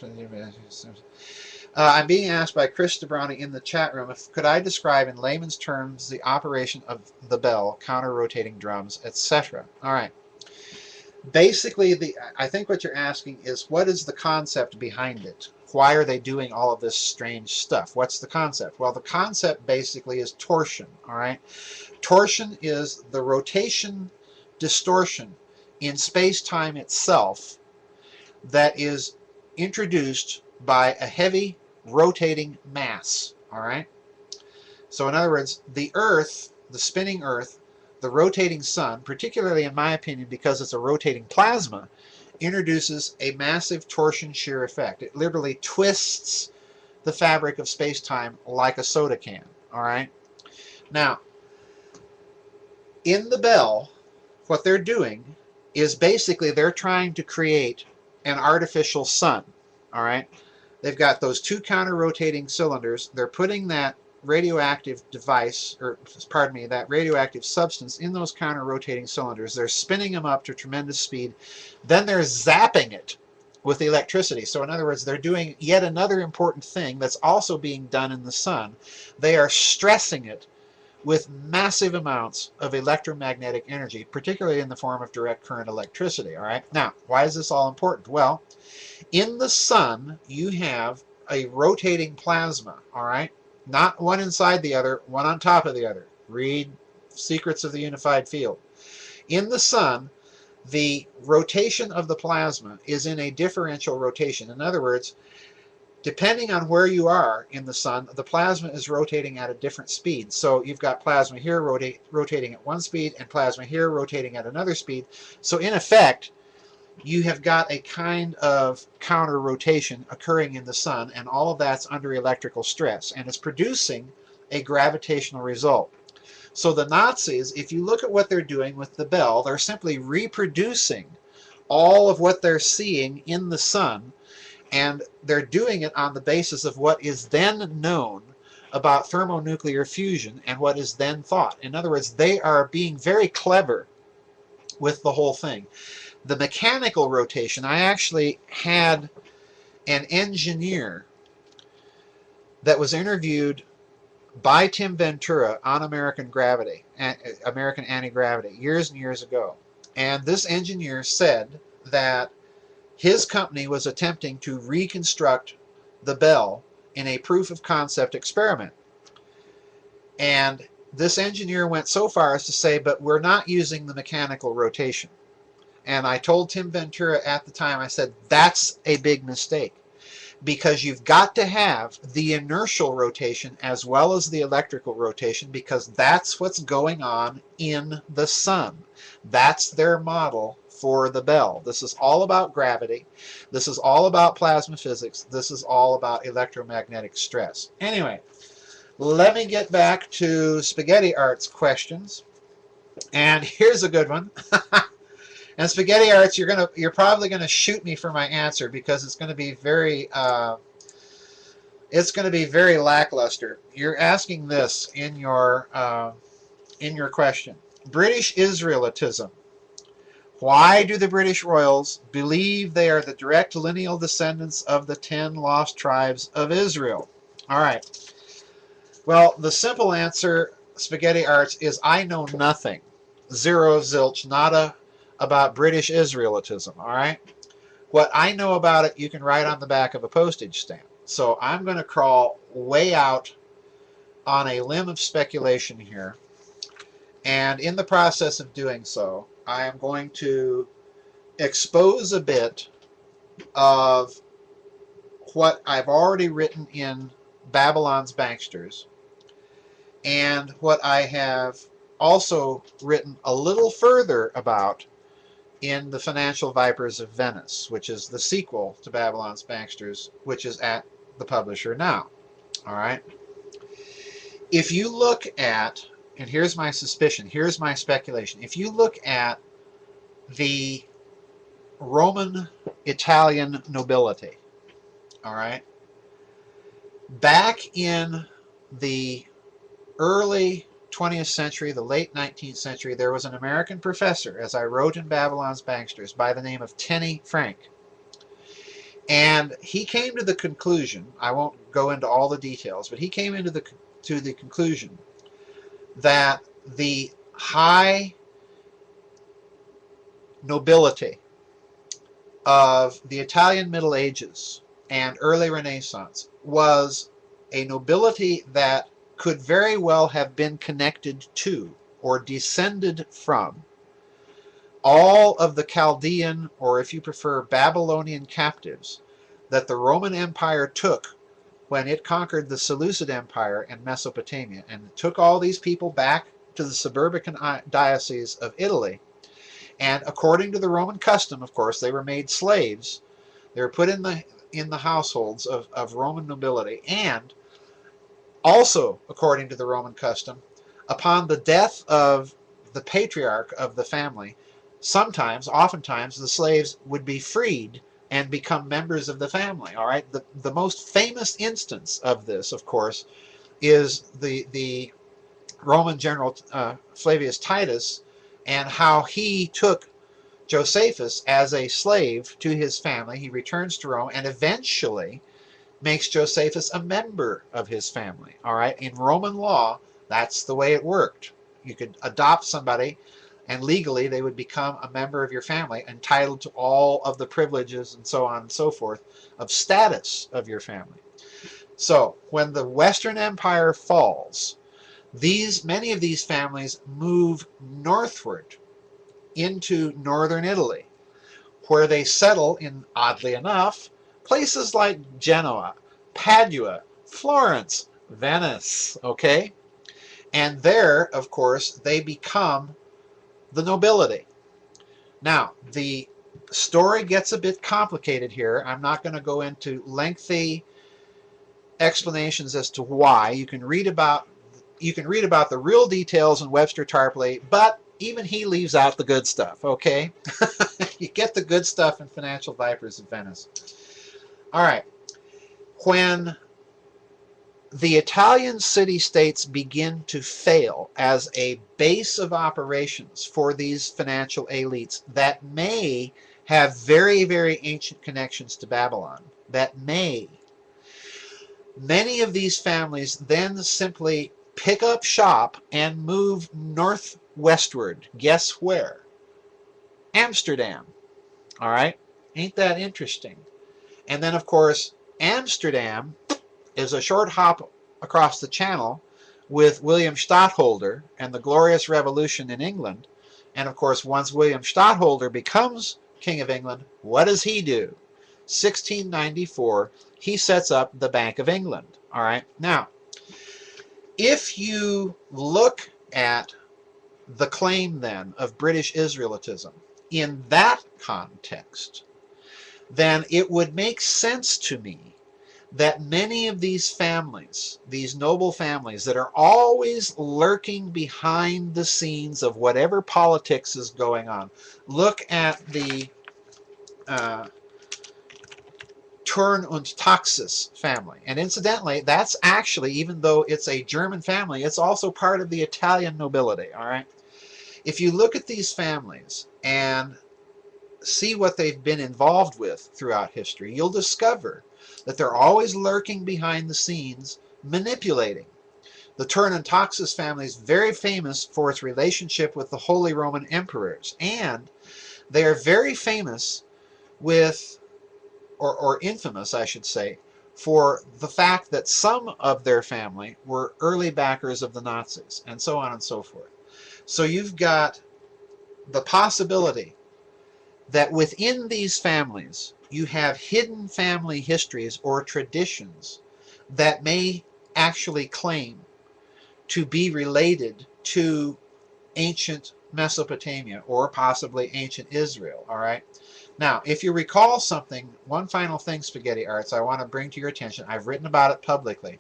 I'm being asked by Chris DeBrownie in the chat room if could I describe in layman's terms the operation of the bell, counter-rotating drums, etc. All right. Basically, I think what you're asking is what is the concept behind it? Why are they doing all of this strange stuff? What's the concept? Well, the concept basically is torsion. All right. Torsion is the rotation distortion in space-time itself that is introduced by a heavy rotating mass. All right. So in other words, the Earth, the spinning Earth, the rotating sun, particularly in my opinion because it's a rotating plasma, introduces a massive torsion shear effect. It literally twists the fabric of space-time like a soda can. All right. Now, in the bell, what they're doing is basically they're trying to create an artificial sun. All right. They've got those two counter-rotating cylinders. They're putting that radioactive device, or pardon me, that radioactive substance in those counter-rotating cylinders. They're spinning them up to tremendous speed. Then they're zapping it with electricity. So in other words, they're doing yet another important thing that's also being done in the sun. They are stressing it with massive amounts of electromagnetic energy, particularly in the form of direct current electricity. All right. Now, why is this all important? Well, in the sun, you have a rotating plasma, all right? Not one inside the other, one on top of the other. Read Secrets of the Unified Field. In the sun, the rotation of the plasma is in a differential rotation. In other words, depending on where you are in the sun, the plasma is rotating at a different speed. So you've got plasma here rotating at one speed and plasma here rotating at another speed. So in effect, you have got a kind of counter rotation occurring in the sun, and all of that's under electrical stress, and it's producing a gravitational result. So the Nazis, if you look at what they're doing with the bell, they're simply reproducing all of what they're seeing in the sun, and they're doing it on the basis of what is then known about thermonuclear fusion and what is then thought. In other words, they are being very clever with the whole thing. The mechanical rotation, I actually had an engineer that was interviewed by Tim Ventura on American Gravity, American Anti-Gravity, years and years ago. And this engineer said that his company was attempting to reconstruct the bell in a proof of concept experiment. And this engineer went so far as to say, but we're not using the mechanical rotation. And I told Tim Ventura at the time, I said, that's a big mistake because you've got to have the inertial rotation as well as the electrical rotation because that's what's going on in the sun. That's their model for the bell. This is all about gravity. This is all about plasma physics. This is all about electromagnetic stress. Anyway, let me get back to Spaghetti Art's questions. And here's a good one. And Spaghetti Arts, you're probably gonna shoot me for my answer because it's gonna be very lackluster. You're asking this in your question. British Israelitism. Why do the British royals believe they are the direct lineal descendants of the 10 lost tribes of Israel? All right. Well, the simple answer, Spaghetti Arts, is I know nothing. Zero, zilch, nada about British Israelitism, all right? What I know about it, you can write on the back of a postage stamp. So I'm going to crawl way out on a limb of speculation here. And in the process of doing so, I am going to expose a bit of what I've already written in Babylon's Banksters and what I have also written a little further about in The Financial Vipers of Venice, which is the sequel to Babylon's Banksters, which is at the publisher now. All right. If you look at, and here's my suspicion, here's my speculation, if you look at the Roman Italian nobility, all right, back in the early 20th century, the late 19th century, there was an American professor, as I wrote in Babylon's Banksters, by the name of Tenny Frank. And he came to the conclusion, I won't go into all the details, but he came to the conclusion that the high nobility of the Italian Middle Ages and early Renaissance was a nobility that could very well have been connected to or descended from all of the Chaldean, or if you prefer, Babylonian captives that the Roman Empire took when it conquered the Seleucid Empire in Mesopotamia, and took all these people back to the suburban diocese of Italy. And according to the Roman custom, of course, they were made slaves. They were put in the households of Roman nobility. And also, according to the Roman custom, upon the death of the patriarch of the family, oftentimes, the slaves would be freed and become members of the family. All right. The most famous instance of this, of course, is the Roman general Flavius Titus, and how he took Josephus as a slave to his family. He returns to Rome and eventually makes Josephus a member of his family. All right. In Roman law, that's the way it worked. You could adopt somebody, and legally they would become a member of your family, entitled to all of the privileges and so on and so forth of status of your family. So when the Western Empire falls, many of these families move northward into northern Italy, where they settle in, oddly enough, places like Genoa, Padua, Florence, Venice, okay? And there, of course, they become the nobility. Now, the story gets a bit complicated here. I'm not going to go into lengthy explanations as to why. You can read about the real details in Webster Tarpley, but even he leaves out the good stuff, okay? You get the good stuff in Financial Vipers of Venice. All right. When the Italian city-states begin to fail as a base of operations for these financial elites that may have very, very ancient connections to Babylon, many of these families then simply pick up shop and move northwestward. Guess where? Amsterdam. All right? Ain't that interesting? And then, of course, Amsterdam is a short hop across the channel with William Stadtholder and the Glorious Revolution in England. And, of course, once William Stadtholder becomes King of England, what does he do? 1694, he sets up the Bank of England. All right? Now, if you look at the claim then of British Israelitism in that context, then it would make sense to me that many of these families, these noble families that are always lurking behind the scenes of whatever politics is going on. Look at the Turn und Taxis family. And incidentally, that's actually, even though it's a German family, it's also part of the Italian nobility, all right? If you look at these families and see what they've been involved with throughout history, you'll discover that they're always lurking behind the scenes, manipulating. The Turn and Taxis family is very famous for its relationship with the Holy Roman Emperors, and they are very famous with, or infamous, I should say, for the fact that some of their family were early backers of the Nazis, and so on and so forth. So you've got the possibility that within these families you have hidden family histories or traditions that may actually claim to be related to ancient Mesopotamia or possibly ancient Israel. All right. Now, if you recall something, one final thing, Spaghetti Arts, I want to bring to your attention. I've written about it publicly.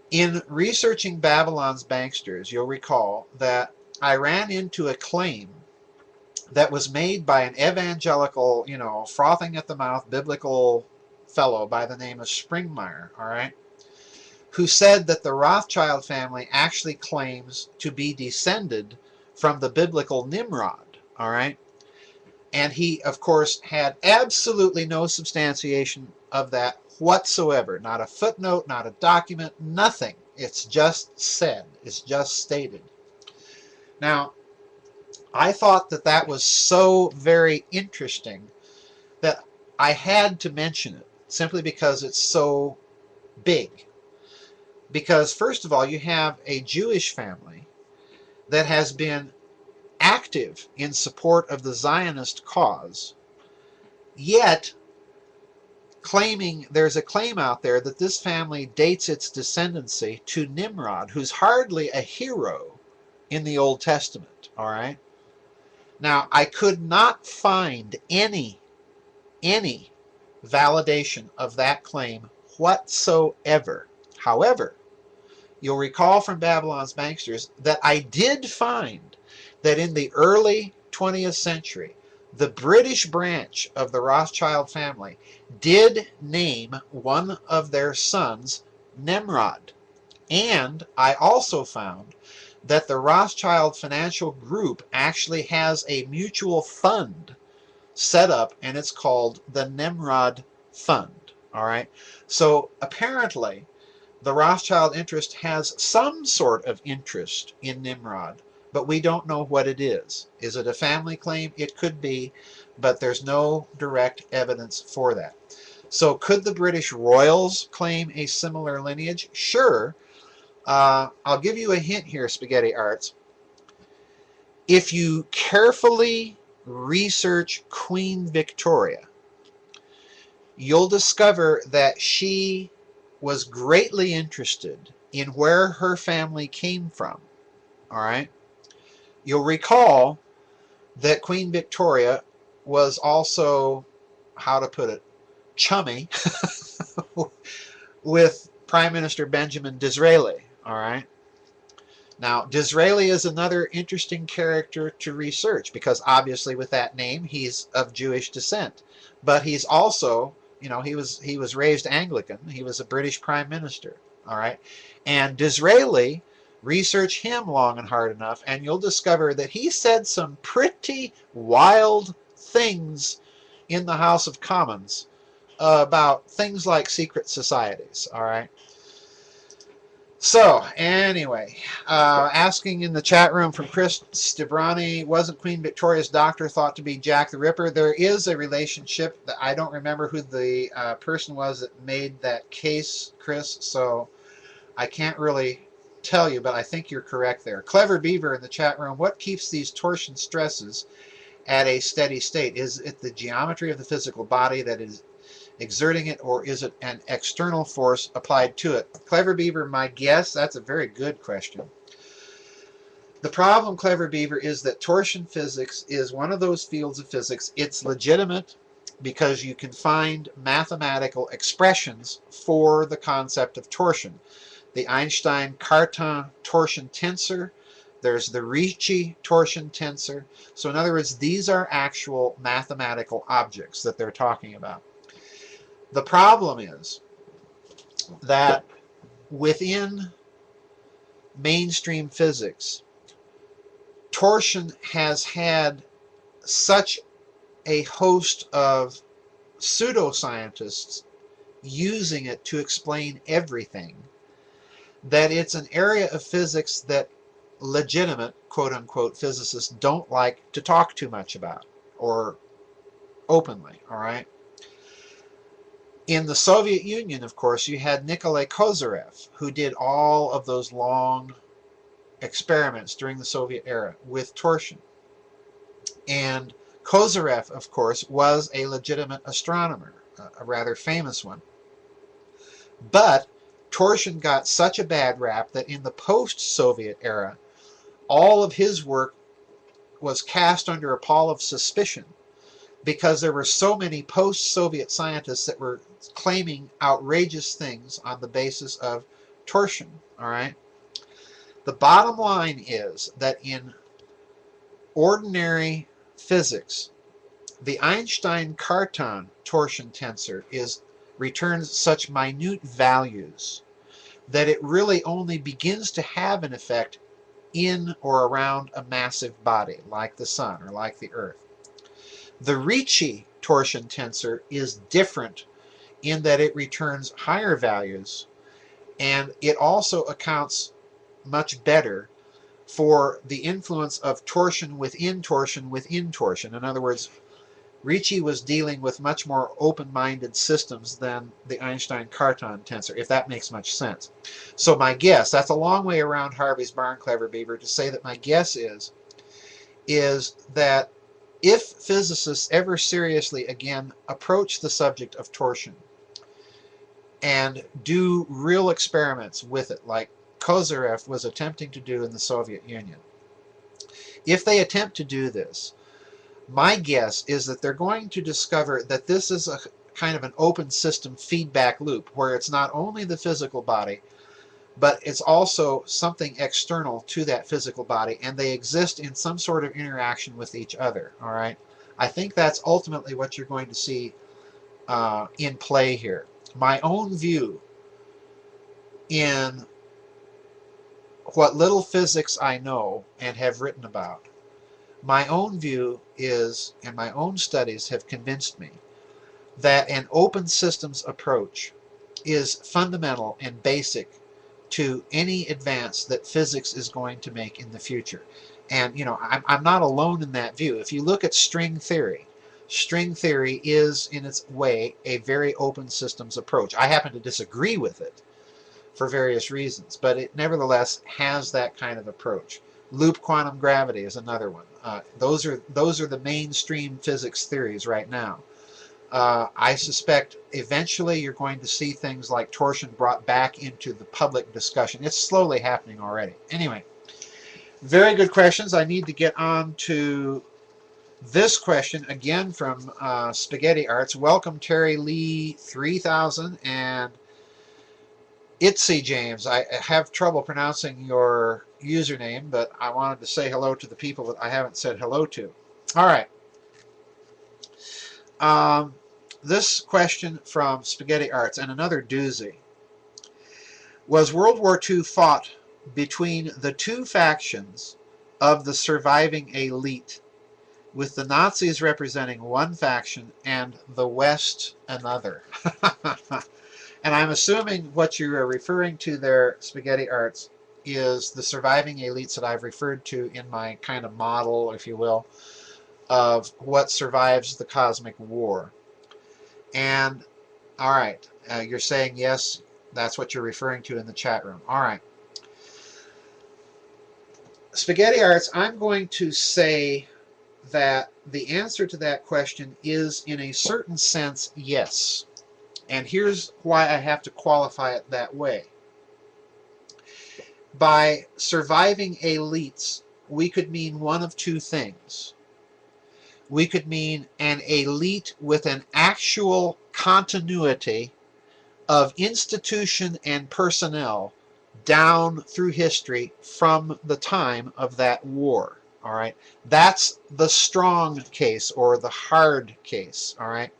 In researching Babylon's Banksters, you'll recall that I ran into a claim that was made by an evangelical, frothing at the mouth, biblical fellow by the name of Springmeyer, all right, who said that the Rothschild family actually claims to be descended from the biblical Nimrod, all right? And he, of course, had absolutely no substantiation of that whatsoever. Not a footnote, not a document, nothing. It's just said. It's just stated. Now, I thought that that was so very interesting that I had to mention it, simply because it's so big. Because, first of all, you have a Jewish family that has been active in support of the Zionist cause, yet claiming, there's a claim out there that this family dates its descendancy to Nimrod, who's hardly a hero in the Old Testament, all right? Now, I could not find any validation of that claim whatsoever. However, you'll recall from Babylon's Banksters that I did find that in the early 20th century, the British branch of the Rothschild family did name one of their sons Nimrod. And I also found that the Rothschild financial group actually has a mutual fund set up, and it's called the Nimrod Fund. All right. So apparently, the Rothschild interest has some sort of interest in Nimrod, but we don't know what it is. Is it a family claim? It could be, but there's no direct evidence for that. So could the British royals claim a similar lineage? Sure. I'll give you a hint here, Spaghetti Arts. If you carefully research Queen Victoria, you'll discover that she was greatly interested in where her family came from. All right. You'll recall that Queen Victoria was also, how to put it, chummy with Prime Minister Benjamin Disraeli. All right. Now, Disraeli is another interesting character to research because obviously with that name, he's of Jewish descent. But he's also, you know, he was raised Anglican. He was a British Prime Minister. All right. And Disraeli, research him long and hard enough, and you'll discover that he said some pretty wild things in the House of Commons about things like secret societies. All right. So, anyway, asking in the chat room from Chris Stebrani, wasn't Queen Victoria's doctor thought to be Jack the Ripper? There is a relationship. That I don't remember who the person was that made that case, Chris, so I can't really tell you, but I think you're correct there. Clever Beaver in the chat room, what keeps these torsion stresses at a steady state? Is it the geometry of the physical body that is exerting it, or is it an external force applied to it? Clever Beaver, my guess, that's a very good question. The problem, Clever Beaver, is that torsion physics is one of those fields of physics. It's legitimate because you can find mathematical expressions for the concept of torsion. The Einstein-Cartan torsion tensor, there's the Ricci torsion tensor. So in other words, these are actual mathematical objects that they're talking about. The problem is that within mainstream physics, torsion has had such a host of pseudoscientists using it to explain everything that it's an area of physics that legitimate, quote-unquote, physicists don't like to talk too much about or openly, all right? In the Soviet Union, of course, you had Nikolai Kozyrev, who did all of those long experiments during the Soviet era with torsion. And Kozyrev, of course, was a legitimate astronomer, a rather famous one. But torsion got such a bad rap that in the post-Soviet era, all of his work was cast under a pall of suspicion because there were so many post-Soviet scientists that were claiming outrageous things on the basis of torsion, all right? The bottom line is that in ordinary physics, the Einstein-Cartan torsion tensor returns such minute values that it really only begins to have an effect in or around a massive body like the sun or like the earth. The Ricci torsion tensor is different in that it returns higher values, and it also accounts much better for the influence of torsion within torsion within torsion. In other words, Ricci was dealing with much more open-minded systems than the Einstein-Cartan tensor, if that makes much sense. So my guess, that's a long way around Harvey's barn, clever beaver, to say that my guess is that if physicists ever seriously again approach the subject of torsion and do real experiments with it, like Kozyrev was attempting to do in the Soviet Union, if they attempt to do this, my guess is that they're going to discover that this is a kind of an open system feedback loop where it's not only the physical body, but it's also something external to that physical body, and they exist in some sort of interaction with each other. All right, I think that's ultimately what you're going to see in play here. My own view in what little physics I know and have written about, my own view is, and my own studies have convinced me, that an open systems approach is fundamental and basic to any advance that physics is going to make in the future. And, you know, I'm not alone in that view. If you look at string theory is, in its way, a very open systems approach. I happen to disagree with it for various reasons, but it nevertheless has that kind of approach. Loop quantum gravity is another one. Those are the mainstream physics theories right now. I suspect eventually you're going to see things like torsion brought back into the public discussion. It's slowly happening already. Anyway, very good questions. I need to get on to this question again from Spaghetti Arts. Welcome, Terry Lee 3000 and Itzy James. I have trouble pronouncing your username, but I wanted to say hello to the people that I haven't said hello to. All right. This question from Spaghetti Arts, and another doozy. Was World War II fought between the two factions of the surviving elite, with the Nazis representing one faction and the West another? And I'm assuming what you are referring to there, Spaghetti Arts, is the surviving elites that I've referred to in my kind of model, if you will, of what survives the cosmic war. And, all right, you're saying yes, that's what you're referring to in the chat room. All right. Spaghetti Arts, I'm going to say that the answer to that question is, in a certain sense, yes. And here's why I have to qualify it that way. By surviving elites, we could mean one of two things. We could mean an elite with an actual continuity of institution and personnel down through history from the time of that war. All right, that's the strong case or the hard case. All right,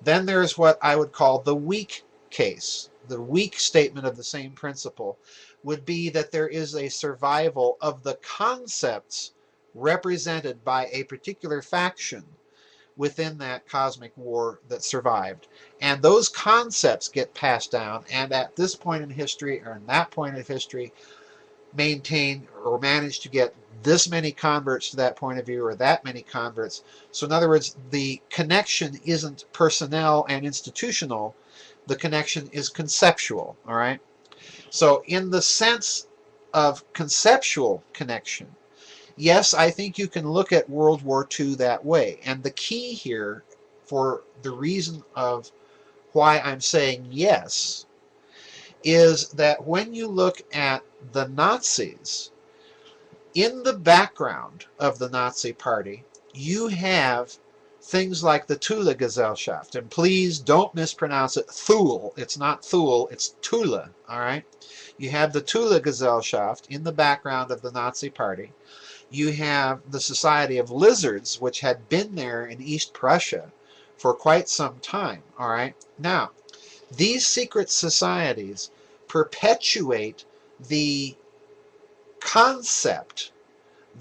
then there's what I would call the weak case. The weak statement of the same principle would be that there is a survival of the concepts represented by a particular faction within that cosmic war that survived. And those concepts get passed down, and at this point in history or in that point of history maintain or manage to get this many converts to that point of view or that many converts. So in other words, the connection isn't personnel and institutional, the connection is conceptual. All right, so in the sense of conceptual connection, yes, I think you can look at World War II that way. And the key here, for the reason of why I'm saying yes, is that when you look at the Nazis, in the background of the Nazi Party, you have things like the Thule Gesellschaft. And please don't mispronounce it Thule. It's not Thule, it's Thule. All right? You have the Thule Gesellschaft in the background of the Nazi Party. You have the Society of Lizards, which had been there in East Prussia for quite some time. All right. Now, these secret societies perpetuate the concept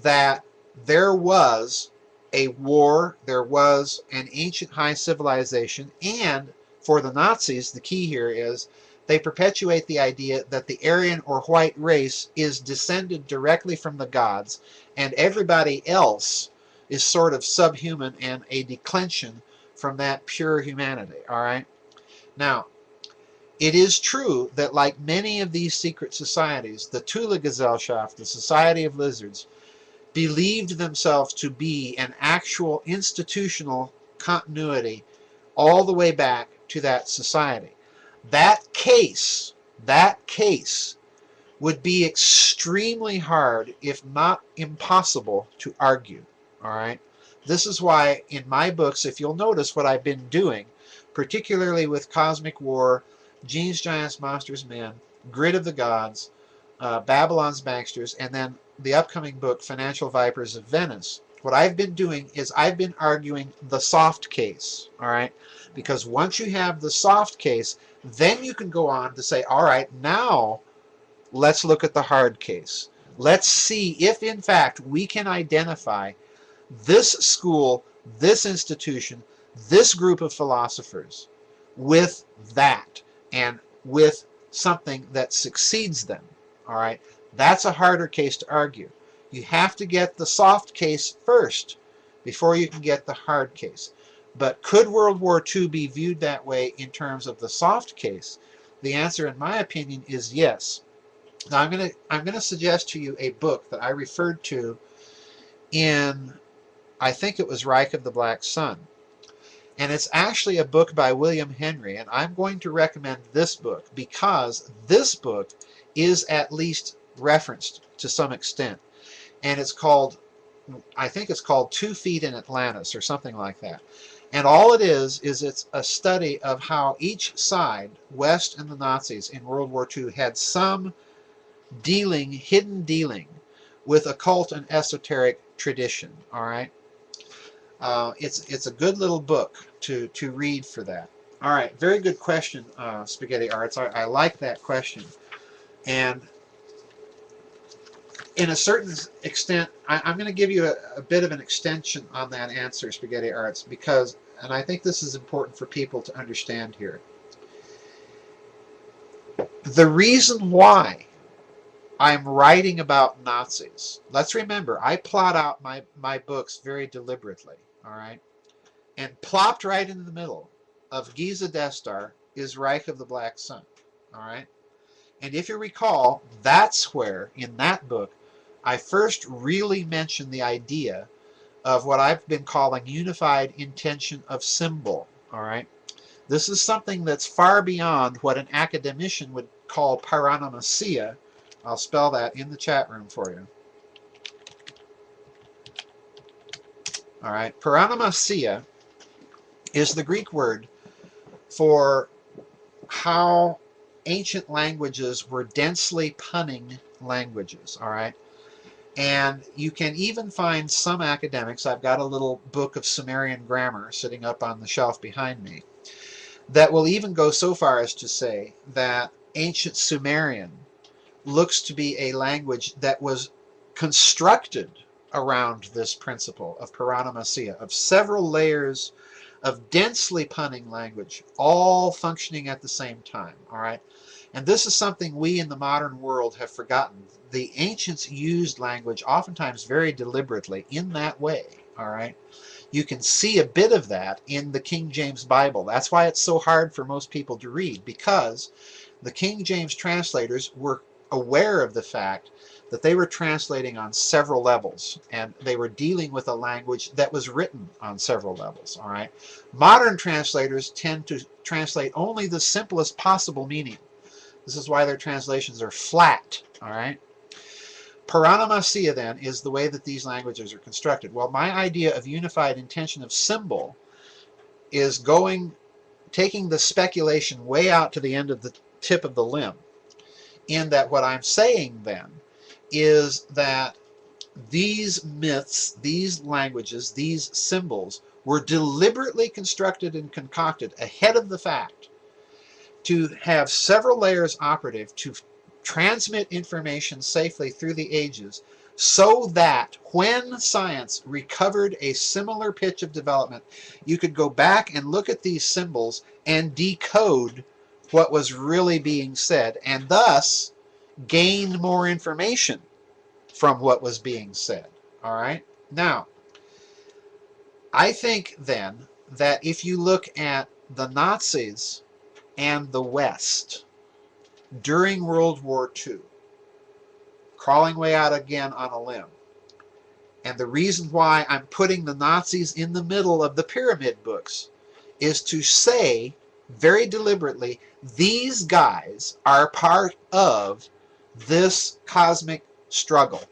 that there was a war, there was an ancient high civilization, and for the Nazis, the key here is they perpetuate the idea that the Aryan or white race is descended directly from the gods, and everybody else is sort of subhuman and a declension from that pure humanity. All right? Now, it is true that like many of these secret societies, the Thule-Gesellschaft, the Society of Lizards, believed themselves to be an actual institutional continuity all the way back to that society. That case would be extremely hard, if not impossible, to argue. All right? This is why in my books, if you'll notice what I've been doing, particularly with Cosmic War, Genes, Giants, Monsters, Men, Grid of the Gods, Babylon's Banksters, and then the upcoming book, Financial Vipers of Venice, what I've been doing is I've been arguing the soft case, all right? Because once you have the soft case, then you can go on to say, all right, now let's look at the hard case. Let's see if, in fact, we can identify this school, this institution, this group of philosophers with that and with something that succeeds them. All right? That's a harder case to argue. You have to get the soft case first before you can get the hard case. But could World War II be viewed that way in terms of the soft case? The answer, in my opinion, is yes. Now, I'm gonna suggest to you a book that I referred to in, I think it was Reich of the Black Sun. And it's actually a book by William Henry, and I'm going to recommend this book because this book is at least referenced to some extent. And it's called, I think it's called 2 Feet in Atlantis or something like that. And all it is it's a study of how each side, West and the Nazis in World War II, had some dealing, hidden dealing with occult and esoteric tradition. All right? It's a good little book to read for that. All right, very good question, Spaghetti Arts. I like that question. And in a certain extent, I'm going to give you a bit of an extension on that answer, Spaghetti Arts, because, and I think this is important for people to understand here. The reason why I'm writing about Nazis, let's remember, I plot out my books very deliberately, all right? And plopped right in the middle of Giza Death Star is Reich of the Black Sun, all right? And if you recall, that's where, in that book, I first really mentioned the idea of what I've been calling unified intention of symbol, all right? This is something that's far beyond what an academician would call paranomasia. I'll spell that in the chat room for you. All right, paranomasia is the Greek word for how ancient languages were densely punning languages, all right? And you can even find some academics, I've got a little book of Sumerian grammar sitting up on the shelf behind me, that will even go so far as to say that ancient Sumerian looks to be a language that was constructed around this principle of paranomasia, of several layers of densely punning language, all functioning at the same time, all right? And this is something we in the modern world have forgotten. The ancients used language oftentimes very deliberately in that way, all right? You can see a bit of that in the King James Bible. That's why it's so hard for most people to read, because the King James translators were aware of the fact that they were translating on several levels, and they were dealing with a language that was written on several levels, all right? Modern translators tend to translate only the simplest possible meaning. This is why their translations are flat, all right? Paranomasia, then, is the way that these languages are constructed. Well, my idea of unified intention of symbol is taking the speculation way out to the end of the tip of the limb, in that what I'm saying then is that these myths, these languages, these symbols were deliberately constructed and concocted ahead of the fact to have several layers operative to transmit information safely through the ages, so that when science recovered a similar pitch of development, you could go back and look at these symbols and decode what was really being said, and thus gain more information from what was being said. All right? Now, I think then that if you look at the Nazis and the West during World War II, crawling way out again on a limb, and the reason why I'm putting the Nazis in the middle of the pyramid books is to say very deliberately, these guys are part of this cosmic struggle.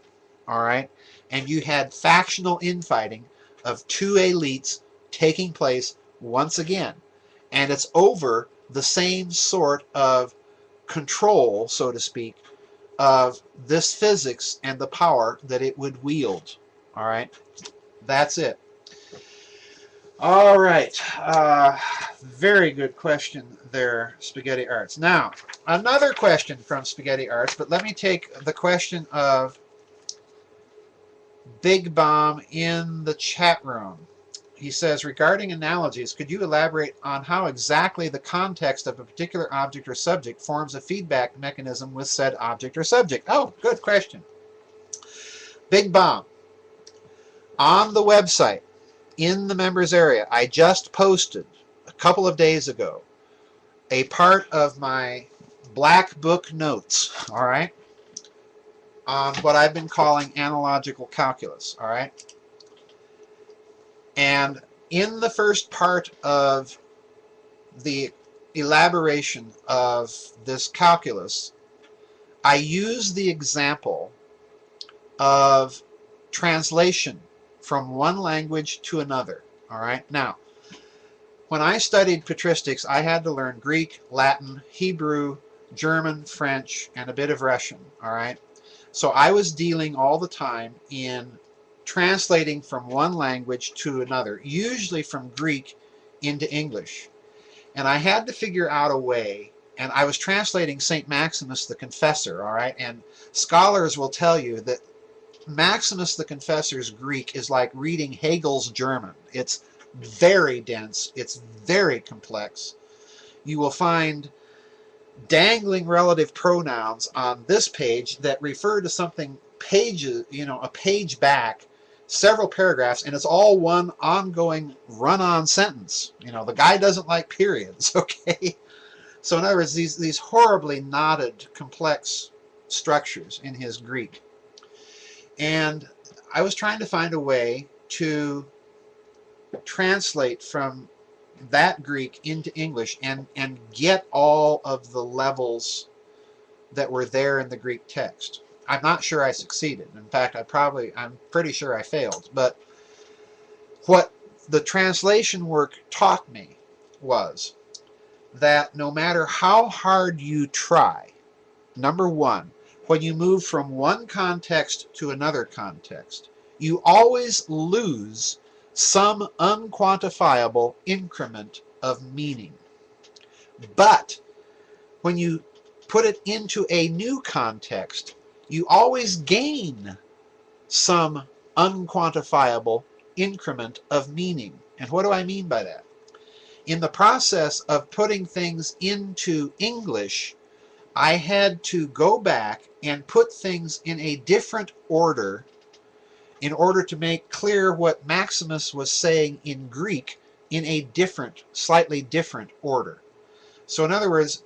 All right? And you had factional infighting of two elites taking place once again. And it's over the same sort of control, so to speak, of this physics and the power that it would wield. All right? That's it. All right. Very good question there, Spaghetti Arts. Now, another question from Spaghetti Arts, but let me take the question of Big Bomb in the chat room. He says, regarding analogies, could you elaborate on how exactly the context of a particular object or subject forms a feedback mechanism with said object or subject? Oh, good question. Big Bomb. On the website, in the members area, I just posted a couple of days ago a part of my black book notes, all right, on what I've been calling analogical calculus, all right? And in the first part of the elaboration of this calculus, I use the example of translation from one language to another, all right? Now, when I studied patristics, I had to learn Greek, Latin, Hebrew, German, French, and a bit of Russian, all right? So I was dealing all the time in translating from one language to another, usually from Greek into English. And I had to figure out a way, and I was translating St. Maximus the Confessor, all right? And scholars will tell you that Maximus the Confessor's Greek is like reading Hegel's German. It's very dense. It's very complex. You will find dangling relative pronouns on this page that refer to something pages, a page back, several paragraphs, and it's all one ongoing run-on sentence. The guy doesn't like periods, okay? So in other words, these horribly knotted, complex structures in his Greek. And I was trying to find a way to translate from that Greek into English and get all of the levels that were there in the Greek text. I'm not sure I succeeded. In fact, I'm pretty sure I failed. But what the translation work taught me was that no matter how hard you try, number one, when you move from one context to another context, you always lose some unquantifiable increment of meaning. But when you put it into a new context, you always gain some unquantifiable increment of meaning. And what do I mean by that? In the process of putting things into English, I had to go back and put things in a different order in order to make clear what Maximus was saying in Greek in a different, slightly different order. So in other words,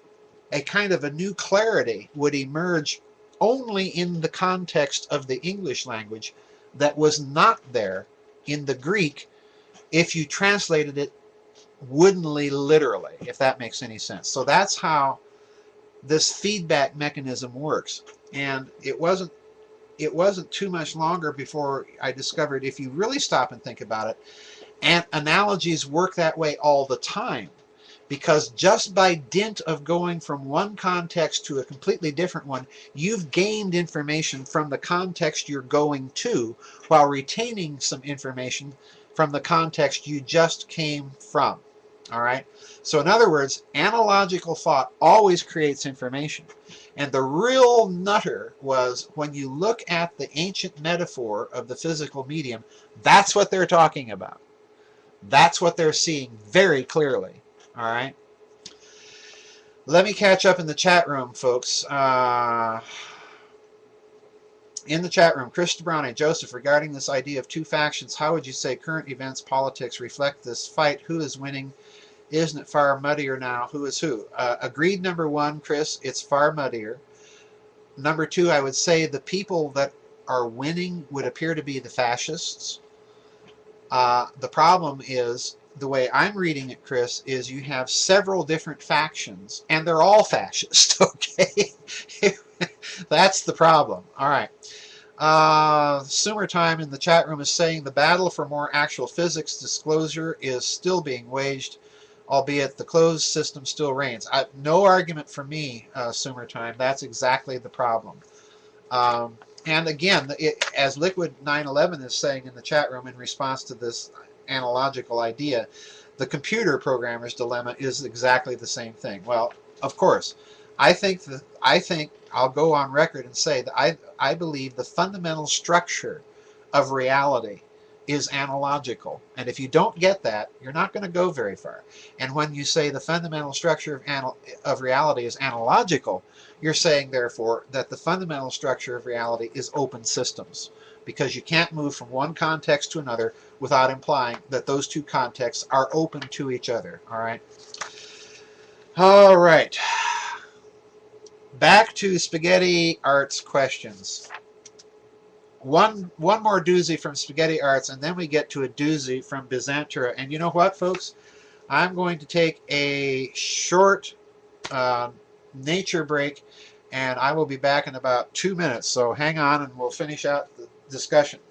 a kind of a new clarity would emerge only in the context of the English language that was not there in the Greek if you translated it woodenly literally, if that makes any sense. So that's how this feedback mechanism works. And it wasn't too much longer before I discovered, if you really stop and think about it, and analogies work that way all the time, because just by dint of going from one context to a completely different one, you've gained information from the context you're going to while retaining some information from the context you just came from. All right. So in other words, analogical thought always creates information. And the real nutter was when you look at the ancient metaphor of the physical medium, that's what they're talking about. That's what they're seeing very clearly. All right. Let me catch up in the chat room, folks. In the chat room, Chris DeBrowne, Joseph, regarding this idea of two factions, how would you say current events, politics reflect this fight? Who is winning? Isn't it far muddier now? Who is who? Agreed, number one, Chris, it's far muddier. Number two, I would say the people that are winning would appear to be the fascists. The problem is, the way I'm reading it, Chris, is you have several different factions, and they're all fascist, okay? That's the problem. All right. Sumer Time in the chat room is saying the battle for more actual physics disclosure is still being waged, albeit the closed system still reigns. No argument from me, Sumer Time. That's exactly the problem. And again, as Liquid 911 is saying in the chat room in response to this analogical idea, the computer programmer's dilemma is exactly the same thing. Well, of course, I think I'll go on record and say that I believe the fundamental structure of reality is analogical. And if you don't get that, you're not going to go very far. And when you say the fundamental structure of reality is analogical, you're saying, therefore, that the fundamental structure of reality is open systems, because you can't move from one context to another without implying that those two contexts are open to each other. All right? All right. Back to Spaghetti Arts questions. One more doozy from Spaghetti Arts, and then we get to a doozy from Byzantura. And you know what, folks? I'm going to take a short nature break, and I will be back in about 2 minutes. So hang on, and we'll finish out the discussion.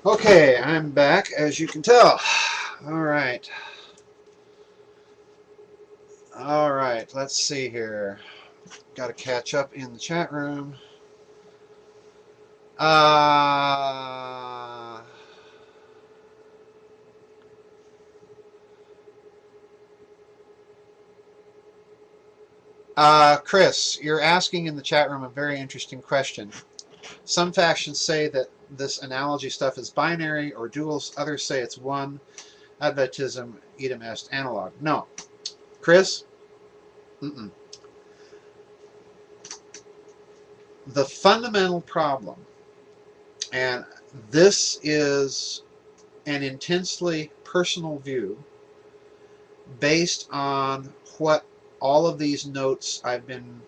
Okay, I'm back, as you can tell. All right. All right, let's see here. Got to catch up in the chat room. Chris, you're asking in the chat room a very interesting question. Some factions say that this analogy stuff is binary or duals. Others say it's one. Adventism, idem est, analog. No. Chris? Mm-mm. The fundamental problem, and this is an intensely personal view based on what all of these notes I've been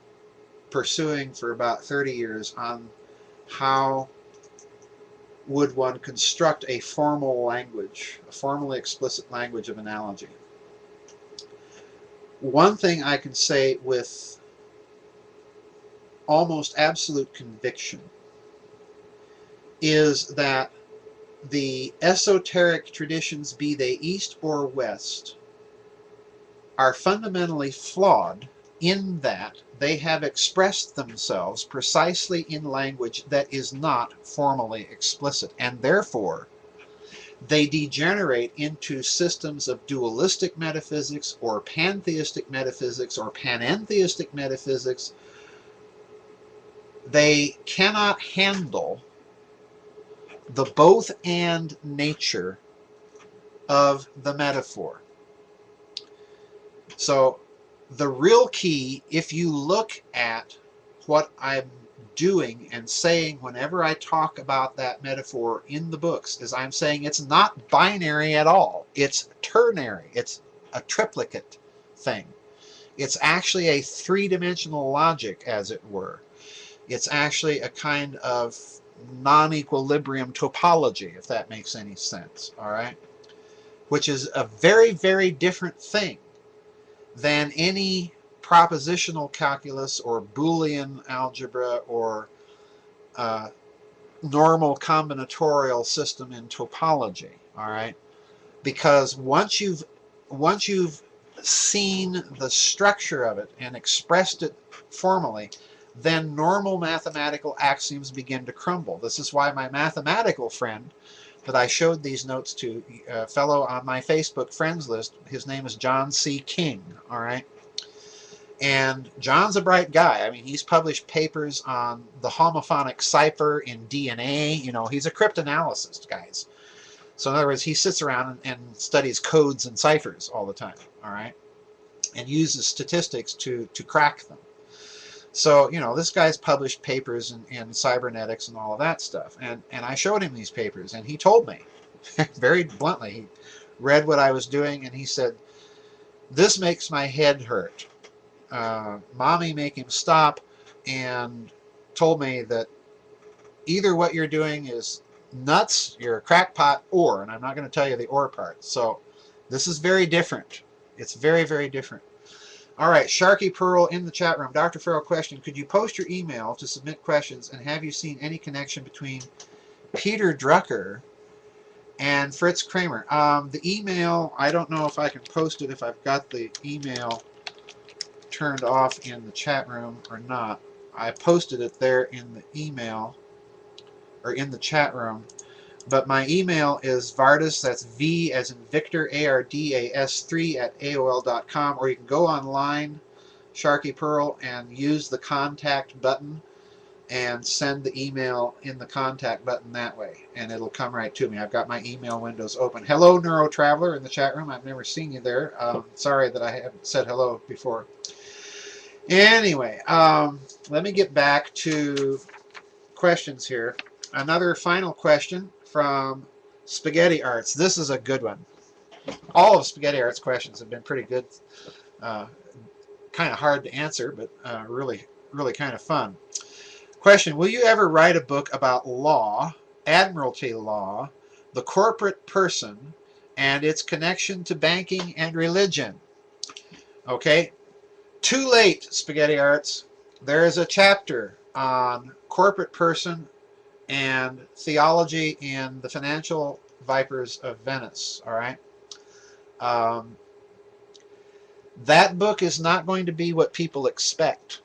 pursuing for about 30 years on how would one construct a formal language, a formally explicit language of analogy. One thing I can say with almost absolute conviction is that the esoteric traditions, be they East or West, are fundamentally flawed in that they have expressed themselves precisely in language that is not formally explicit, and therefore They degenerate into systems of dualistic metaphysics or pantheistic metaphysics or panentheistic metaphysics. They cannot handle the both and nature of the metaphor. So the real key, if you look at what I'm doing and saying whenever I talk about that metaphor in the books, is I'm saying it's not binary at all. It's ternary. It's a triplicate thing. It's actually a three-dimensional logic, as it were. It's actually a kind of non-equilibrium topology, if that makes any sense, all right? Which is a very, very different thing than any propositional calculus or Boolean algebra or normal combinatorial system in topology, all right? Because once you've seen the structure of it and expressed it formally, then normal mathematical axioms begin to crumble. This is why my mathematical friend that I showed these notes to, a fellow on my Facebook friends list, his name is John C. King, all right? And John's a bright guy. I mean, he's published papers on the homophonic cipher in DNA. You know, he's a cryptanalyst, guys. So in other words, he sits around and studies codes and ciphers all the time, all right? And uses statistics to crack them. So, you know, this guy's published papers in cybernetics and all of that stuff. And I showed him these papers, and he told me, very bluntly, he read what I was doing, and he said, this makes my head hurt. Mommy make him stop, and told me that either what you're doing is nuts, you're a crackpot, or, and I'm not going to tell you the or part. So this is very different. It's very, very different. All right, Sharky Pearl in the chat room. Dr. Farrell, question. Could you post your email to submit questions, and have you seen any connection between Peter Drucker and Fritz Kramer? The email, I don't know if I can post it if I've got the email turned off in the chat room or not. I posted it there in the email, or in the chat room. But my email is Vardas, that's V as in Victor, ARDAS 3 at AOL.com, or you can go online, Sharky Pearl, and use the contact button and send the email in the contact button that way, and it'll come right to me. I've got my email windows open. Hello, Neuro Traveler in the chat room. I've never seen you there. Sorry that I haven't said hello before. Anyway, let me get back to questions here. Another final question from Spaghetti Arts. This is a good one. All of Spaghetti Arts' questions have been pretty good. Kind of hard to answer, but really, really kind of fun. Question: will you ever write a book about law, admiralty law, the corporate person, and its connection to banking and religion? Okay. Too late, Spaghetti Arts. There is a chapter on corporate person and theology in the Financial Vipers of Venice, all right? That book is not going to be what people expect.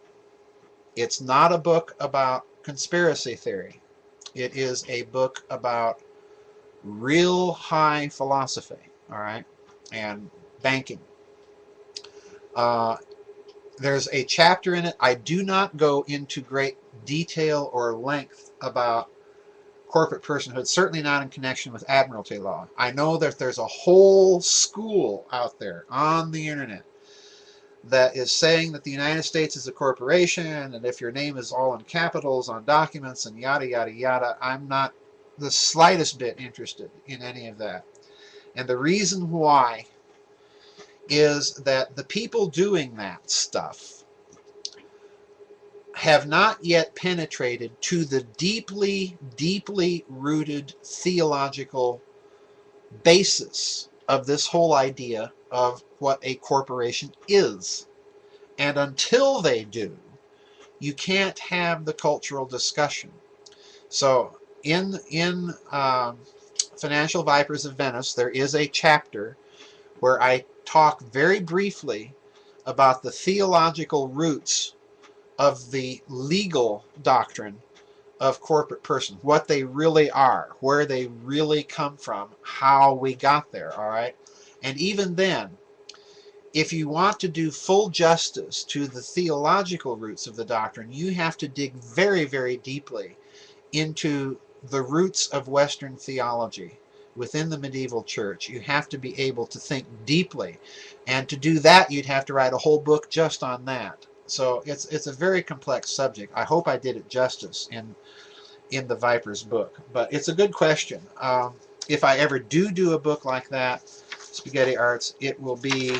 It's not a book about conspiracy theory. It is a book about real high philosophy, all right, and banking. There's a chapter in it. I do not go into great detail or length about corporate personhood, certainly not in connection with admiralty law. I know that there's a whole school out there on the internet that is saying that the United States is a corporation, and if your name is all in capitals on documents and yada, yada, yada. I'm not the slightest bit interested in any of that. And the reason why is that the people doing that stuff have not yet penetrated to the deeply, deeply rooted theological basis of this whole idea of what a corporation is. And until they do, you can't have the cultural discussion. So in Financial Vipers of Venice, there is a chapter where I talk very briefly about the theological roots of the legal doctrine of corporate person, what they really are, where they really come from, how we got there, all right? And even then, if you want to do full justice to the theological roots of the doctrine, you have to dig very, very deeply into the roots of Western theology within the medieval church. You have to be able to think deeply. And to do that, you'd have to write a whole book just on that. So it's a very complex subject. I hope I did it justice in the Viper's book. But it's a good question. If I ever do a book like that, Spaghetti Arts, it will be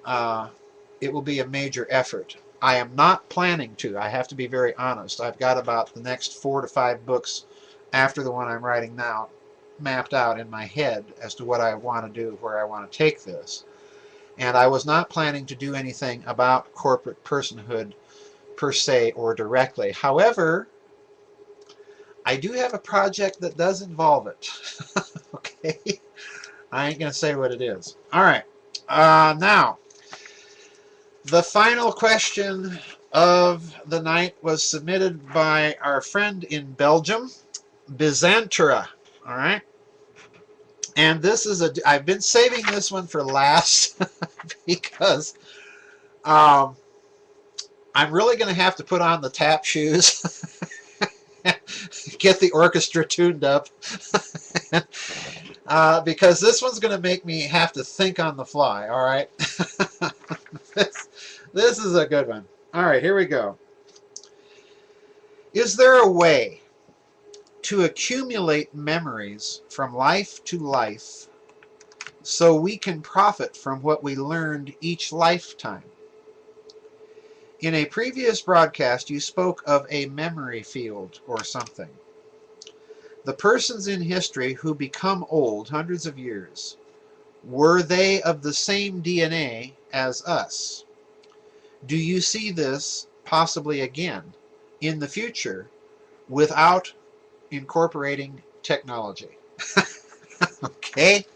a major effort. I am not planning to. I have to be very honest. I've got about the next 4 to 5 books after the one I'm writing now mapped out in my head as to what I want to do, where I want to take this. And I was not planning to do anything about corporate personhood per se or directly. However, I do have a project that does involve it. Okay? I ain't going to say what it is. All right. Now, the final question of the night was submitted by our friend in Belgium, Byzantra. All right. And this is I've been saving this one for last because I'm really going to have to put on the tap shoes, get the orchestra tuned up, because this one's going to make me have to think on the fly, all right? This is a good one. All right, here we go. Is there a way to accumulate memories from life to life so we can profit from what we learned each lifetime? In a previous broadcast, you spoke of a memory field or something. The persons in history who become old hundreds of years, were they of the same DNA as us? Do you see this possibly again in the future without incorporating technology? Okay.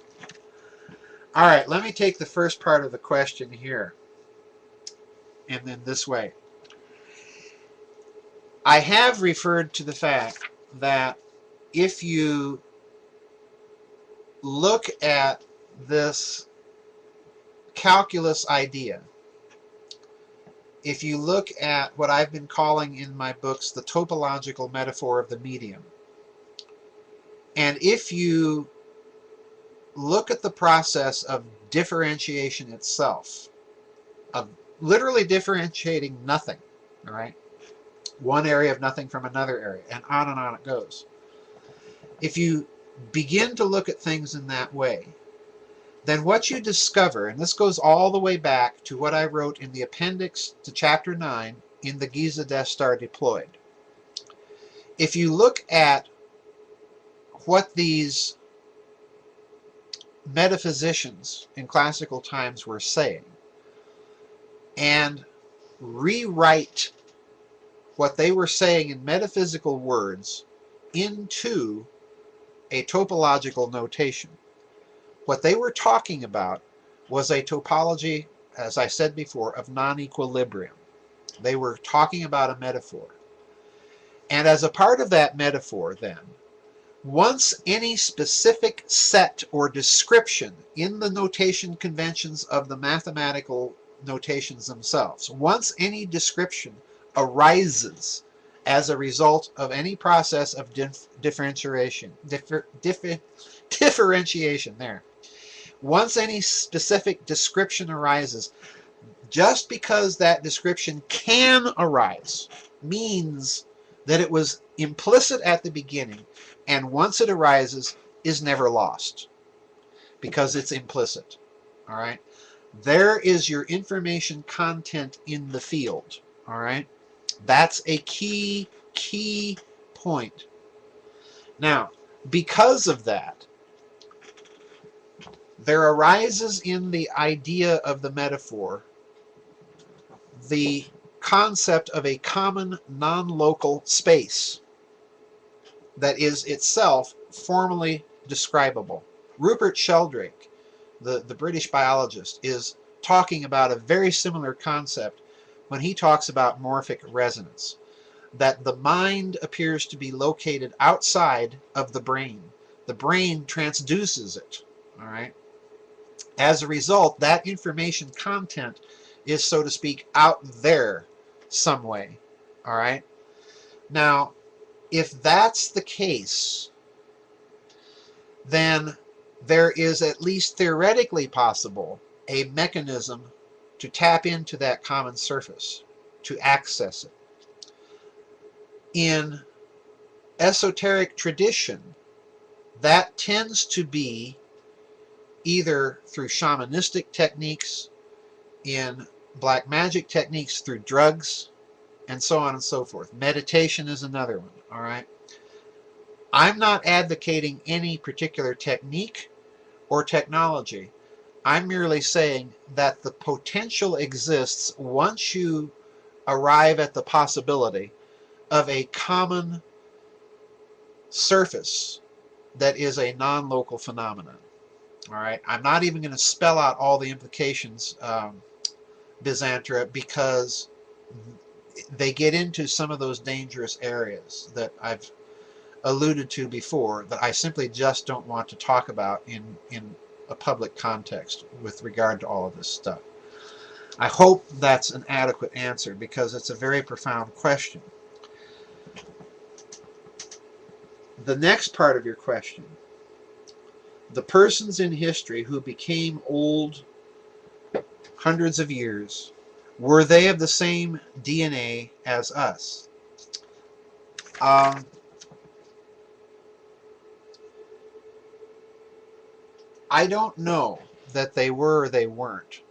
All right, let me take the first part of the question here. And then this way. I have referred to the fact that if you look at this calculus idea, if you look at what I've been calling in my books the topological metaphor of the medium, and if you look at the process of differentiation itself, of literally differentiating nothing, all right? One area of nothing from another area, and on it goes. If you begin to look at things in that way, then what you discover, and this goes all the way back to what I wrote in the appendix to chapter 9 in the Giza Death Star Deployed. If you look at what these metaphysicians in classical times were saying and rewrite what they were saying in metaphysical words into a topological notation, what they were talking about was a topology, as I said before, of non-equilibrium. They were talking about a metaphor. And as a part of that metaphor, then, once any specific set or description in the notation conventions of the mathematical notations themselves, once any description arises as a result of any process of differentiation, there. Once any specific description arises, just because that description can arise means that it was implicit at the beginning, and once it arises is never lost because it's implicit. All right, there is your information content in the field. All right, that's a key point. Now, because of that, there arises in the idea of the metaphor the concept of a common non-local space that is itself formally describable. Rupert Sheldrake, the British biologist, is talking about a very similar concept when he talks about morphic resonance. that the mind appears to be located outside of the brain. The brain transduces it. All right. As a result, that information content is, so to speak, out there some way. All right. Now, if that's the case, then there is at least theoretically possible a mechanism to tap into that common surface, to access it. In esoteric tradition, that tends to be either through shamanistic techniques, in black magic techniques, through drugs, and so on and so forth. Meditation is another one, all right? I'm not advocating any particular technique or technology. I'm merely saying that the potential exists once you arrive at the possibility of a common surface that is a non-local phenomenon. All right, I'm not even going to spell out all the implications, Byzantra, because they get into some of those dangerous areas that I've alluded to before that I simply just don't want to talk about in a public context with regard to all of this stuff. I hope that's an adequate answer because it's a very profound question. The next part of your question, the persons in history who became old hundreds of years, were they of the same DNA as us? I don't know that they were or they weren't,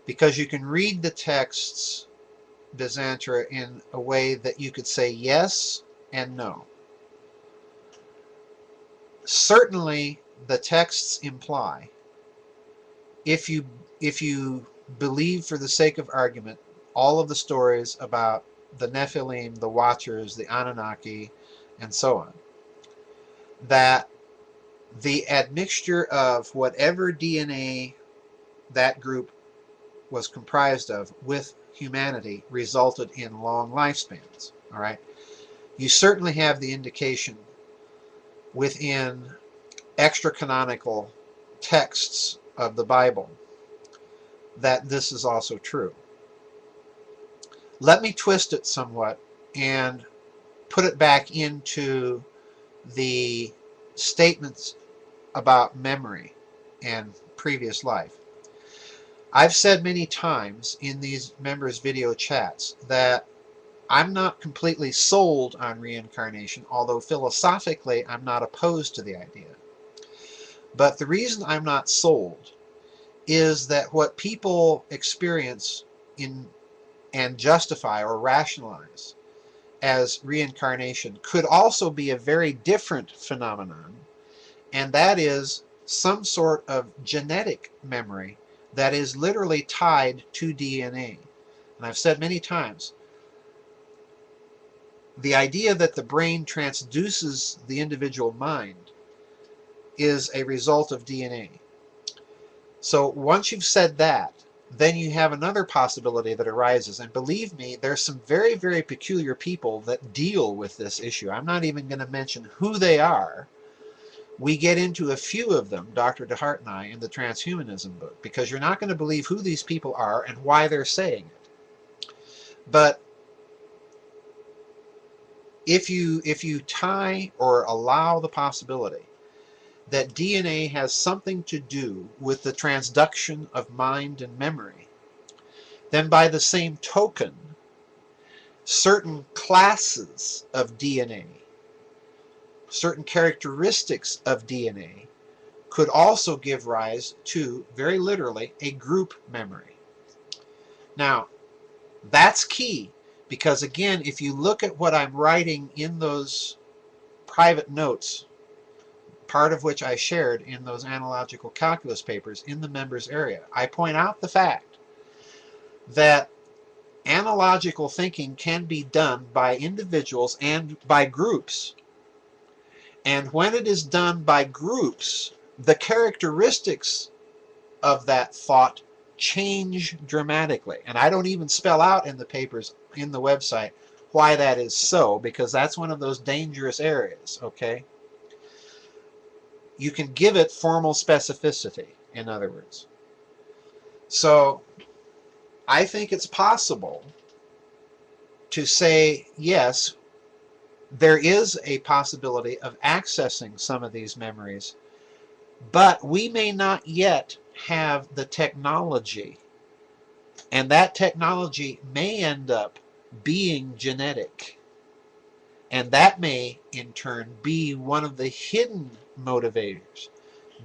because you can read the texts, Byzantra, in a way that you could say yes and no. Certainly, the texts imply, if you believe for the sake of argument all of the stories about the Nephilim, the Watchers, the Anunnaki, and so on, that the admixture of whatever DNA that group was comprised of with humanity resulted in long lifespans. All right. You certainly have the indication within extra-canonical texts of the Bible that this is also true. Let me twist it somewhat and put it back into the statements about memory and previous life. I've said many times in these members' video chats that I'm not completely sold on reincarnation, although philosophically I'm not opposed to the idea. But the reason I'm not sold is that what people experience in and justify or rationalize as reincarnation could also be a very different phenomenon, and that is some sort of genetic memory that is literally tied to DNA. And I've said many times, the idea that the brain transduces the individual mind is a result of DNA. So once you've said that, then you have another possibility that arises. And believe me, there's some very, very peculiar people that deal with this issue. I'm not even going to mention who they are. We get into a few of them, Dr. DeHart and I, in the Transhumanism book, because you're not going to believe who these people are and why they're saying it. But if you tie or allow the possibility that DNA has something to do with the transduction of mind and memory, then by the same token, certain classes of DNA, certain characteristics of DNA could also give rise to, very literally, a group memory. Now, that's key, because again, if you look at what I'm writing in those private notes, part of which I shared in those analogical calculus papers in the members area, I point out the fact that analogical thinking can be done by individuals and by groups. And when it is done by groups, the characteristics of that thought change dramatically. And I don't even spell out in the papers in the website why that is so, because that's one of those dangerous areas, okay? You can give it formal specificity, in other words. So I think it's possible to say, yes, there is a possibility of accessing some of these memories, but we may not yet have the technology, and that technology may end up being genetic. And that may, in turn, be one of the hidden motivators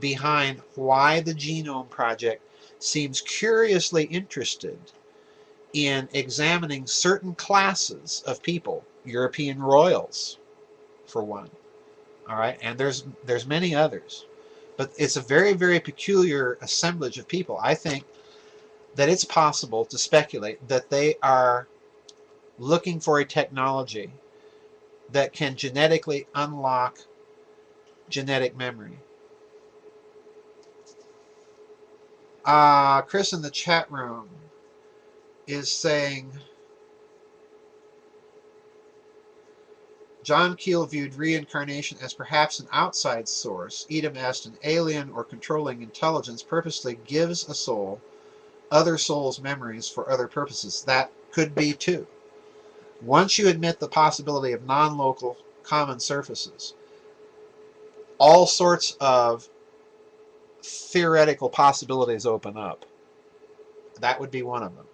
behind why the Genome Project seems curiously interested in examining certain classes of people, European royals, for one. All right, and there's many others, but it's a very, very peculiar assemblage of people. I think that it's possible to speculate that they are looking for a technology that can genetically unlock genetic memory. Chris in the chat room is saying John Keel viewed reincarnation as perhaps an outside source. Edom asked an alien or controlling intelligence purposely gives a soul other souls' memories for other purposes. That could be too. Once you admit the possibility of non-local common surfaces, all sorts of theoretical possibilities open up. That would be one of them.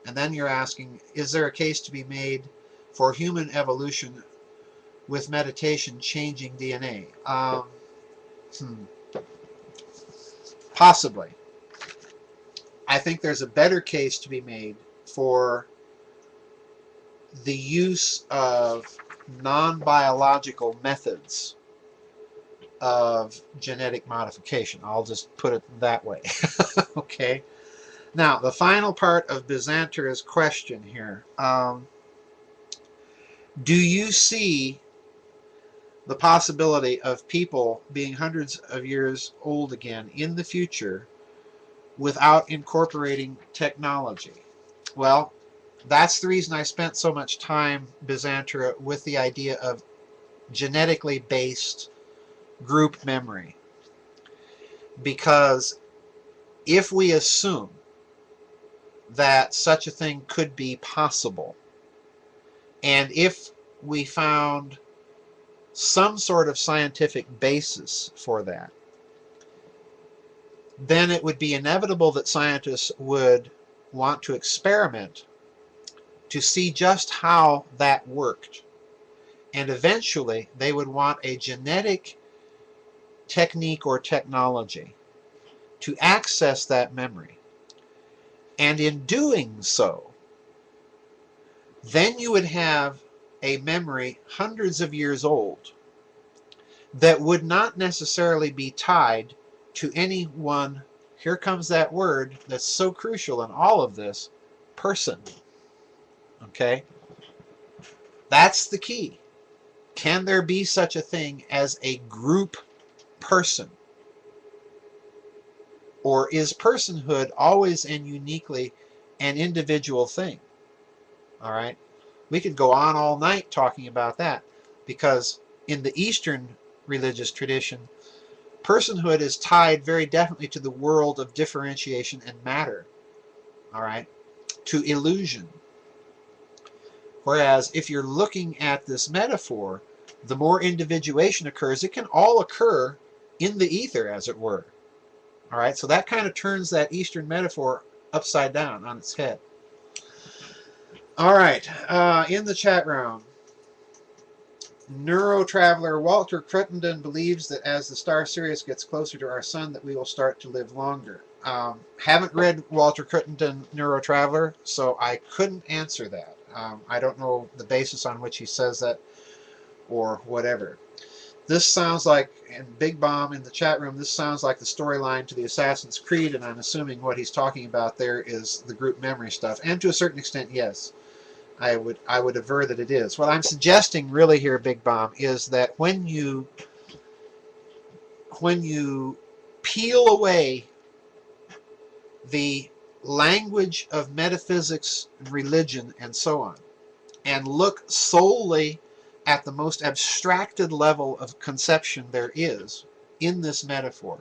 And then you're asking, is there a case to be made for human evolution with meditation changing DNA? Possibly. I think there's a better case to be made for the use of non-biological methods of genetic modification. I'll just put it that way. Okay. Now, the final part of Byzantira's question here. Do you see the possibility of people being hundreds of years old again in the future without incorporating technology? Well, that's the reason I spent so much time, Byzantira, with the idea of genetically based group memory. Because if we assume that such a thing could be possible, and if we found some sort of scientific basis for that, then it would be inevitable that scientists would want to experiment to see just how that worked. And eventually they would want a genetic technique or technology to access that memory. And in doing so, then you would have a memory hundreds of years old that would not necessarily be tied to any one, here comes that word that's so crucial in all of this, person. Okay? That's the key. Can there be such a thing as a group person? Or is personhood always and uniquely an individual thing? All right? We could go on all night talking about that, because in the Eastern religious tradition, personhood is tied very definitely to the world of differentiation and matter, all right, to illusion. Whereas if you're looking at this metaphor, the more individuation occurs, it can all occur in the ether, as it were. All right, so that kind of turns that Eastern metaphor upside down on its head. All right, in the chat room, Neurotraveler Walter Crittenden believes that as the star Sirius gets closer to our sun, that we will start to live longer. Haven't read Walter Crittenden, Neurotraveler, so I couldn't answer that. I don't know the basis on which he says that or whatever. This sounds like, and Big Bomb in the chat room, this sounds like the storyline to the Assassin's Creed, and I'm assuming what he's talking about there is the group memory stuff. And to a certain extent, yes. I would aver that it is. What I'm suggesting really here, Big Bomb, is that when you peel away the language of metaphysics, religion, and so on, and look solely at the most abstracted level of conception there is in this metaphor,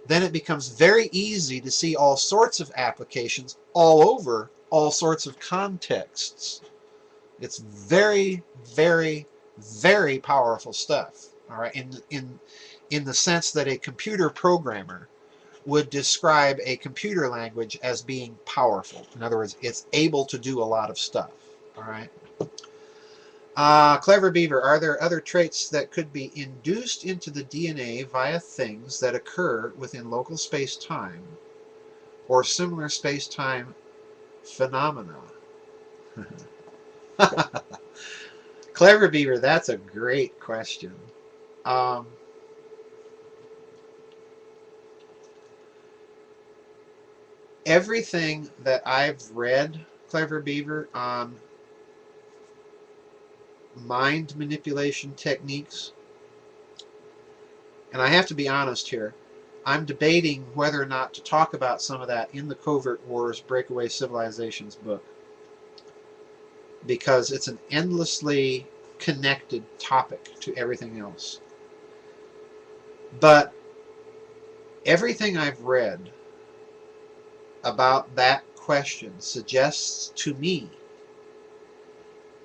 then it becomes very easy to see all sorts of applications all over all sorts of contexts. It's very, very, very powerful stuff. All right, in the sense that a computer programmer would describe a computer language as being powerful. In other words, it's able to do a lot of stuff. All right. Clever Beaver, are there other traits that could be induced into the DNA via things that occur within local space-time or similar space-time phenomena? Clever Beaver, that's a great question. Everything that I've read, Clever Beaver, on mind manipulation techniques, and I have to be honest here, I'm debating whether or not to talk about some of that in the Covert Wars Breakaway Civilizations book, because it's an endlessly connected topic to everything else. But everything I've read about that question suggests to me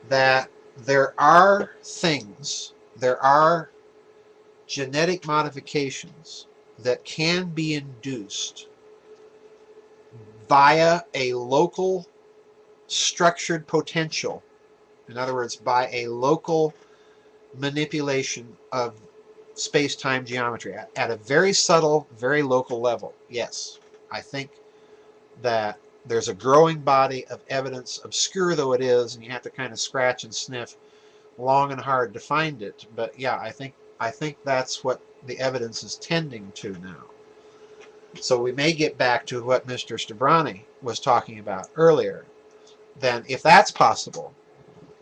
that there are things, there are genetic modifications that can be induced via a local structured potential. In other words, by a local manipulation of space-time geometry at a very subtle, very local level. Yes, I think that there's a growing body of evidence, obscure though it is, and you have to kind of scratch and sniff long and hard to find it. But yeah, I think that's what the evidence is tending to now. So we may get back to what Mr. Stabrani was talking about earlier. Then if that's possible,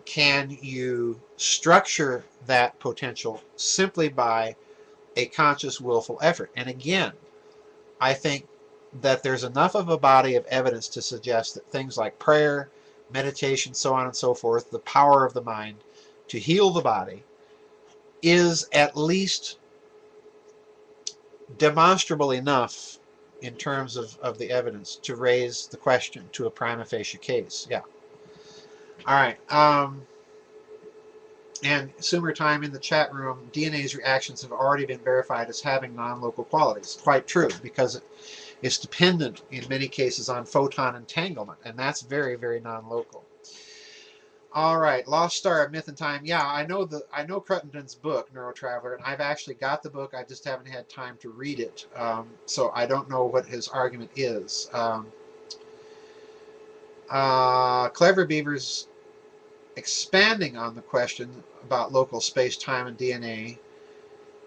can you structure that potential simply by a conscious, willful effort? And again, I think that there's enough of a body of evidence to suggest that things like prayer, meditation, so on and so forth, the power of the mind to heal the body, is at least demonstrable enough in terms of the evidence to raise the question to a prima facie case. Yeah. All right. And Sumer Time in the chat room, DNA's reactions have already been verified as having non-local qualities. Quite true, because it's dependent in many cases on photon entanglement, and that's very, very non-local. All right, Lost Star of Myth and Time. Yeah, I know Cruttenden's book, Neuro Traveler, and I've actually got the book. I just haven't had time to read it, so I don't know what his argument is. Clever Beaver's expanding on the question about local space-time and DNA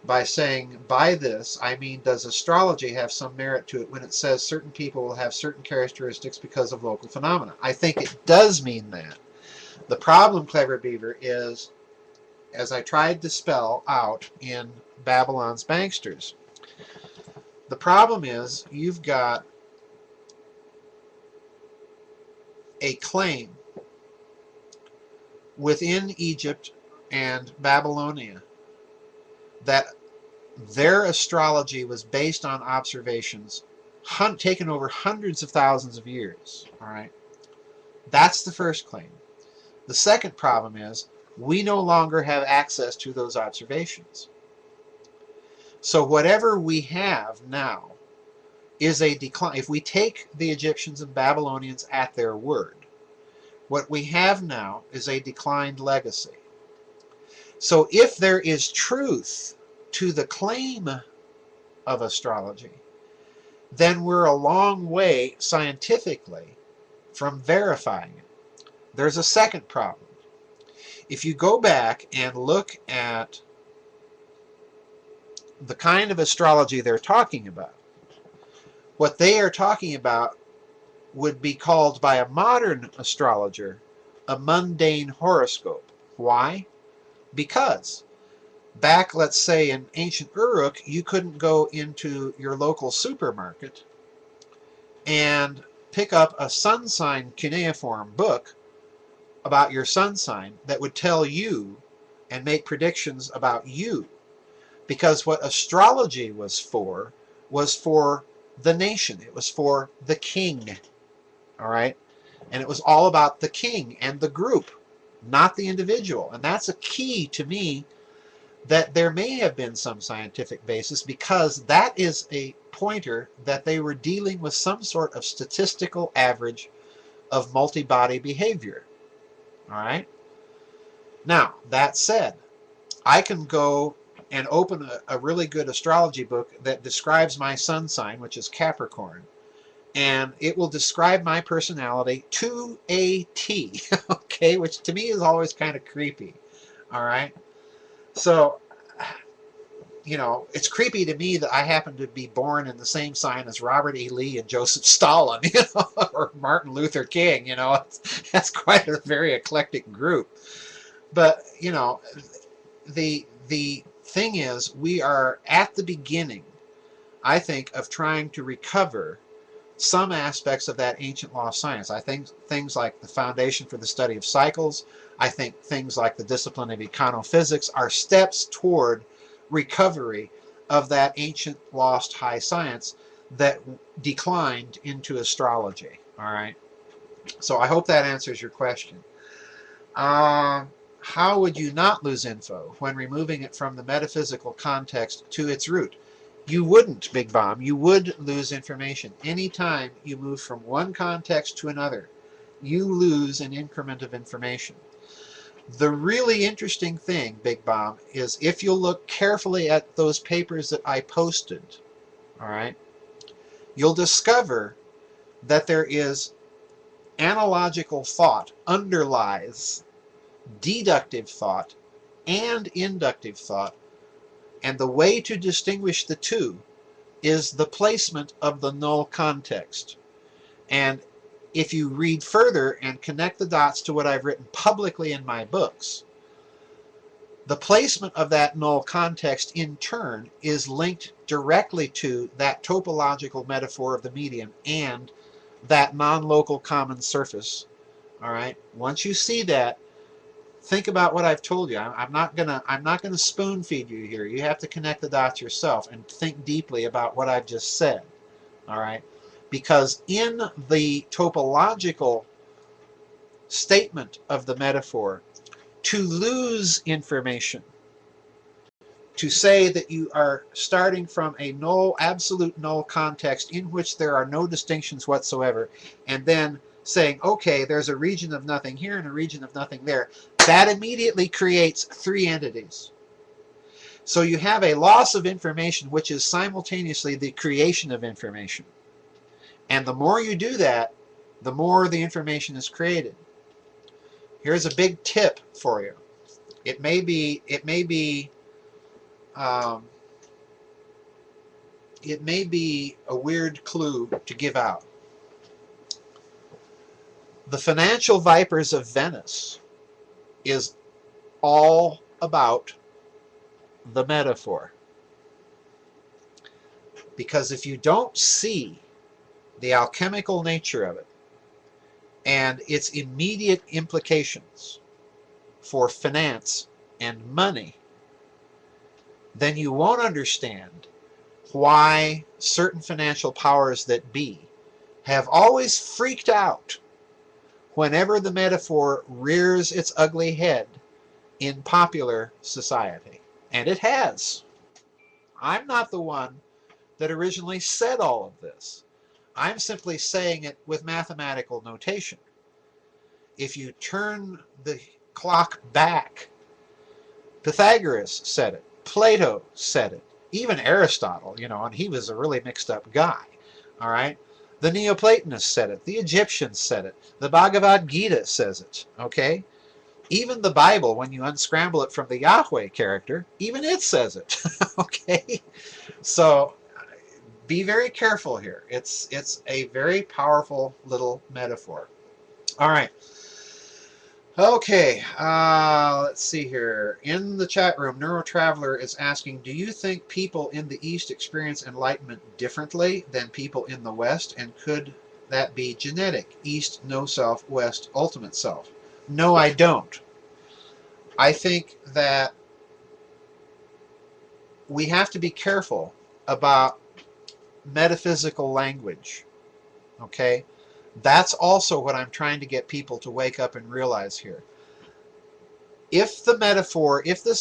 by saying, by this, I mean, does astrology have some merit to it when it says certain people will have certain characteristics because of local phenomena? I think it does mean that. The problem, Clever Beaver, is, as I tried to spell out in Babylon's Banksters, the problem is you've got a claim within Egypt and Babylonia that their astrology was based on observations taken over hundreds of thousands of years. All right, that's the first claim. The second problem is we no longer have access to those observations. So whatever we have now is a decline. If we take the Egyptians and Babylonians at their word, what we have now is a declined legacy. So if there is truth to the claim of astrology, then we're a long way scientifically from verifying it. There's a second problem. If you go back and look at the kind of astrology they're talking about, what they are talking about would be called by a modern astrologer a mundane horoscope. Why? Because back, let's say, in ancient Uruk, you couldn't go into your local supermarket and pick up a sun sign cuneiform book about your sun sign that would tell you and make predictions about you. Because what astrology was for the nation. It was for the king. All right? And it was all about the king and the group, not the individual. And that's a key to me, that there may have been some scientific basis, because that is a pointer that they were dealing with some sort of statistical average of multi-body behavior. All right? Now, that said, I can go and open a really good astrology book that describes my sun sign, which is Capricorn, and it will describe my personality to a T, okay, which to me is always kind of creepy. All right? So, you know, it's creepy to me that I happen to be born in the same sign as Robert E. Lee and Joseph Stalin, you know, or Martin Luther King, you know. That's quite a very eclectic group. But, you know, the thing is, we are at the beginning, I think, of trying to recover some aspects of that ancient lost science. I think things like the foundation for the study of cycles, I think things like the discipline of econophysics are steps toward recovery of that ancient lost high science that declined into astrology. All right. So I hope that answers your question. How would you not lose info when removing it from the metaphysical context to its root? You wouldn't, Big Bomb. You would lose information. Anytime you move from one context to another, you lose an increment of information. The really interesting thing, Big Bomb, is if you'll look carefully at those papers that I posted, all right, you'll discover that there is analogical thought underlies deductive thought and inductive thought, and the way to distinguish the two is the placement of the null context. And if you read further and connect the dots to what I've written publicly in my books, the placement of that null context in turn is linked directly to that topological metaphor of the medium and that non-local common surface. All right, once you see that, think about what I've told you. I'm not gonna spoon feed you here. You have to connect the dots yourself and think deeply about what I've just said. All right, because in the topological statement of the metaphor, to lose information, to say that you are starting from a null, absolute null context in which there are no distinctions whatsoever, and then saying, okay, there's a region of nothing here and a region of nothing there, that immediately creates three entities. So you have a loss of information, which is simultaneously the creation of information. And the more you do that, the more the information is created. Here's a big tip for you. It may be a weird clue to give out. The Financial Vipers of Venice is all about the metaphor. Because if you don't see the alchemical nature of it and its immediate implications for finance and money, then you won't understand why certain financial powers that be have always freaked out whenever the metaphor rears its ugly head in popular society. And it has. I'm not the one that originally said all of this. I'm simply saying it with mathematical notation. If you turn the clock back, Pythagoras said it, Plato said it, even Aristotle, you know, and he was a really mixed up guy, all right? The Neoplatonists said it, the Egyptians said it, the Bhagavad Gita says it, okay? Even the Bible, when you unscramble it from the Yahweh character, even it says it, okay? So be very careful here. It's a very powerful little metaphor. All right. Okay, let's see here. In the chat room, NeuroTraveler is asking, do you think people in the East experience enlightenment differently than people in the West? And could that be genetic? East, no self, West, ultimate self. No, I don't. I think that we have to be careful about metaphysical language. Okay? That's also what I'm trying to get people to wake up and realize here. If this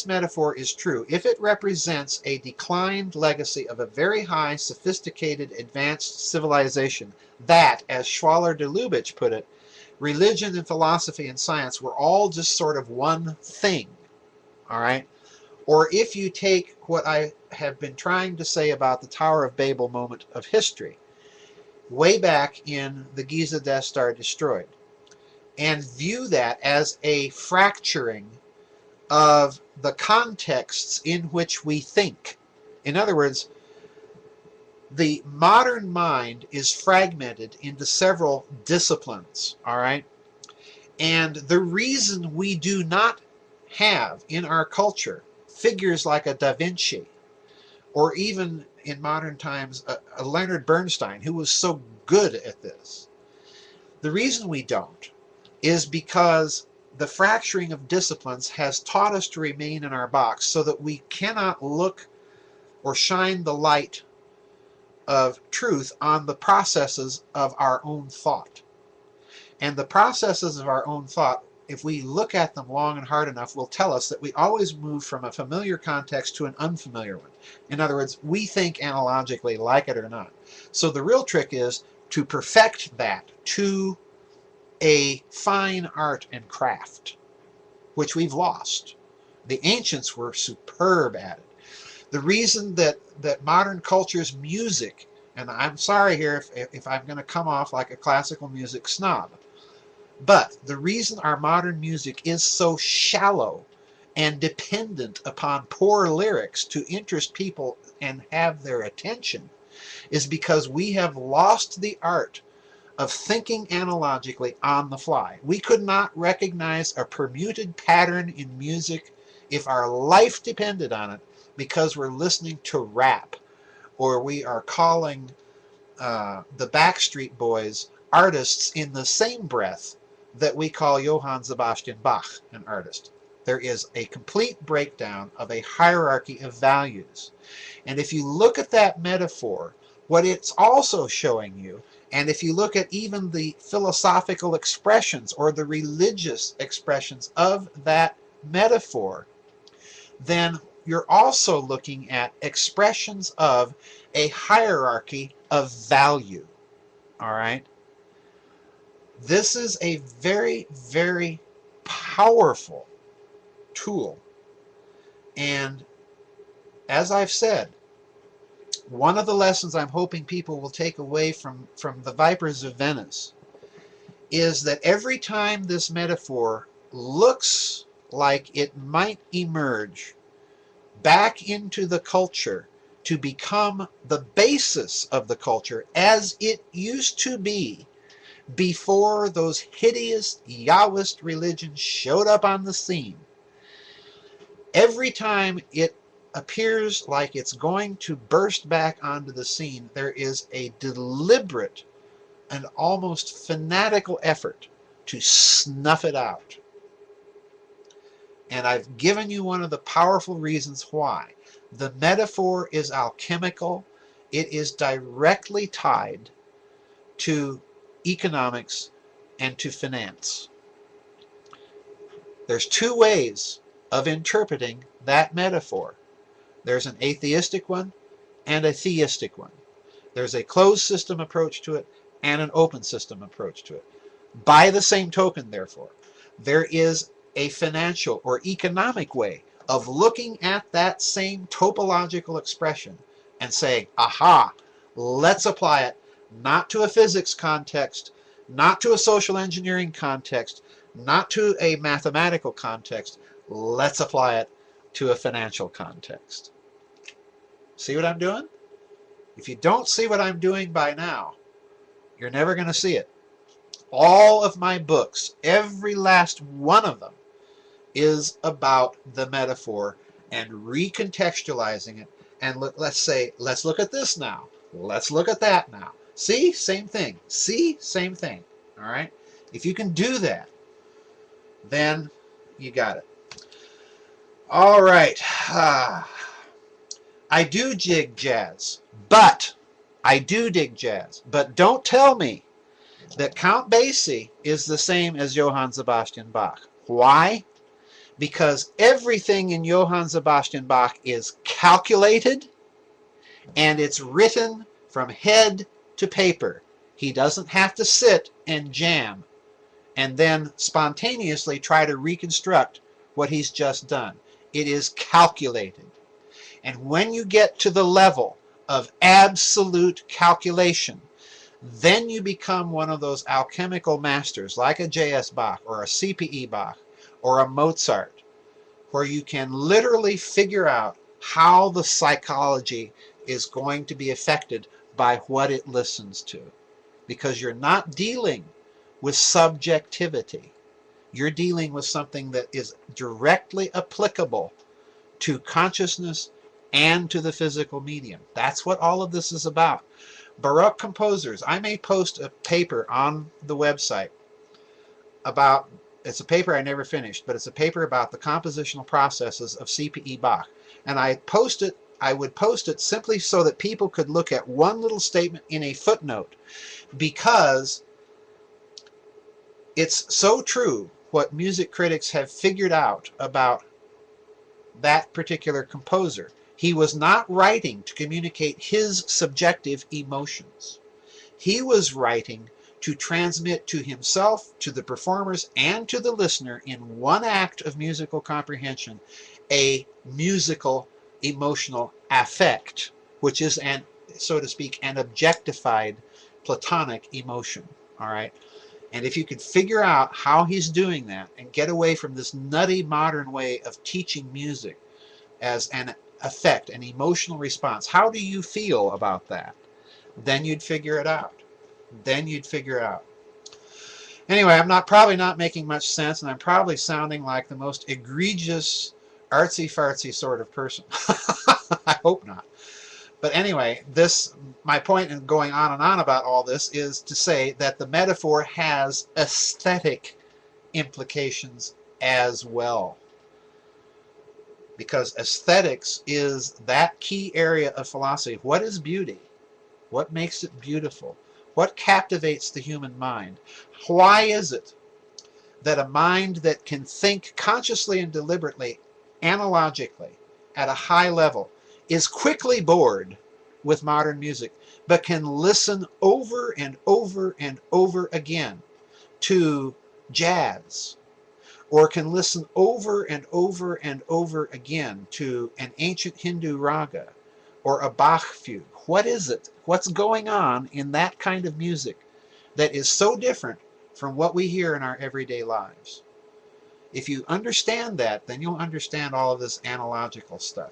metaphor is true, if it represents a declined legacy of a very high, sophisticated, advanced civilization, that, as Schwaller de Lubitsch put it, religion and philosophy and science were all just sort of one thing, all right? Or if you take what I have been trying to say about the Tower of Babel moment of history, way back in the Giza Death Star destroyed, and view that as a fracturing of the contexts in which we think. In other words, the modern mind is fragmented into several disciplines, all right? And the reason we do not have in our culture figures like a Da Vinci, or even in modern times a Leonard Bernstein, who was so good at this, the reason we don't is because the fracturing of disciplines has taught us to remain in our box so that we cannot look or shine the light of truth on the processes of our own thought. And the processes of our own thought, if we look at them long and hard enough, will tell us that we always move from a familiar context to an unfamiliar one. In other words, we think analogically, like it or not. So the real trick is to perfect that to a fine art and craft, which we've lost. The ancients were superb at it. The reason that modern culture's music, and I'm sorry here if I'm going to come off like a classical music snob, but the reason our modern music is so shallow and dependent upon poor lyrics to interest people and have their attention is because we have lost the art of thinking analogically on the fly. We could not recognize a permuted pattern in music if our life depended on it because we're listening to rap, or we are calling the Backstreet Boys artists in the same breath that we call Johann Sebastian Bach an artist. There is a complete breakdown of a hierarchy of values. And if you look at that metaphor, what it's also showing you, and if you look at even the philosophical expressions or the religious expressions of that metaphor, then you're also looking at expressions of a hierarchy of value. All right? This is a very, very powerful tool. And as I've said, one of the lessons I'm hoping people will take away from the Vipers of Venice is that every time this metaphor looks like it might emerge back into the culture to become the basis of the culture as it used to be before those hideous Yahwist religions showed up on the scene, every time it appears like it's going to burst back onto the scene, there is a deliberate and almost fanatical effort to snuff it out. And I've given you one of the powerful reasons why. The metaphor is alchemical. It is directly tied to economics and to finance. There's two ways of interpreting that metaphor. There's an atheistic one and a theistic one. There's a closed system approach to it and an open system approach to it. By the same token, therefore, there is a financial or economic way of looking at that same topological expression and saying, aha, let's apply it not to a physics context, not to a social engineering context, not to a mathematical context. Let's apply it to a financial context. See what I'm doing? If you don't see what I'm doing by now, you're never going to see it. All of my books, every last one of them, is about the metaphor and recontextualizing it. And let's say, let's look at this now. Let's look at that now. See? Same thing. See? Same thing. All right? If you can do that, then you got it. All right. I do dig jazz, but I do dig jazz. But don't tell me that Count Basie is the same as Johann Sebastian Bach. Why? Because everything in Johann Sebastian Bach is calculated and it's written from head to paper. He doesn't have to sit and jam and then spontaneously try to reconstruct what he's just done. It is calculated. And when you get to the level of absolute calculation, then you become one of those alchemical masters like a J.S. Bach or a C.P.E. Bach or a Mozart, where you can literally figure out how the psychology is going to be affected by what it listens to. Because you're not dealing with subjectivity. You're dealing with something that is directly applicable to consciousness and to the physical medium. That's what all of this is about. Baroque composers, I may post a paper on the website about, it's a paper I never finished, but it's a paper about the compositional processes of C.P.E. Bach. And I would post it simply so that people could look at one little statement in a footnote, because it's so true what music critics have figured out about that particular composer. He was not writing to communicate his subjective emotions. He was writing to transmit to himself, to the performers, and to the listener in one act of musical comprehension a musical emotional affect, which is an, so to speak, an objectified platonic emotion. All right. And if you could figure out how he's doing that and get away from this nutty modern way of teaching music as an effect, an emotional response, how do you feel about that? Then you'd figure it out. Then you'd figure it out. Anyway, I'm probably not making much sense, and I'm probably sounding like the most egregious, artsy-fartsy sort of person. I hope not. But anyway, my point in going on and on about all this is to say that the metaphor has aesthetic implications as well. Because aesthetics is that key area of philosophy. What is beauty? What makes it beautiful? What captivates the human mind? Why is it that a mind that can think consciously and deliberately, analogically, at a high level, is quickly bored with modern music, but can listen over and over and over again to jazz, or can listen over and over and over again to an ancient Hindu raga or a Bach fugue? What is it? What's going on in that kind of music that is so different from what we hear in our everyday lives? If you understand that, then you'll understand all of this analogical stuff.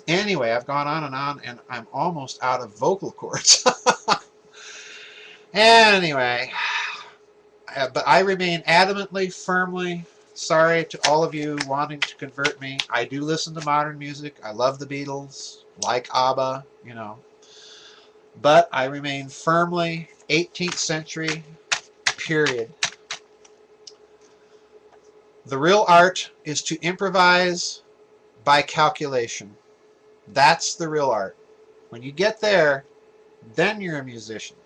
Anyway, I've gone on, and I'm almost out of vocal cords. Anyway, but I remain adamantly, firmly sorry to all of you wanting to convert me. I do listen to modern music. I love the Beatles, like ABBA, you know. But I remain firmly 18th century, period. The real art is to improvise by calculation. That's the real art. When you get there, then you're a musician.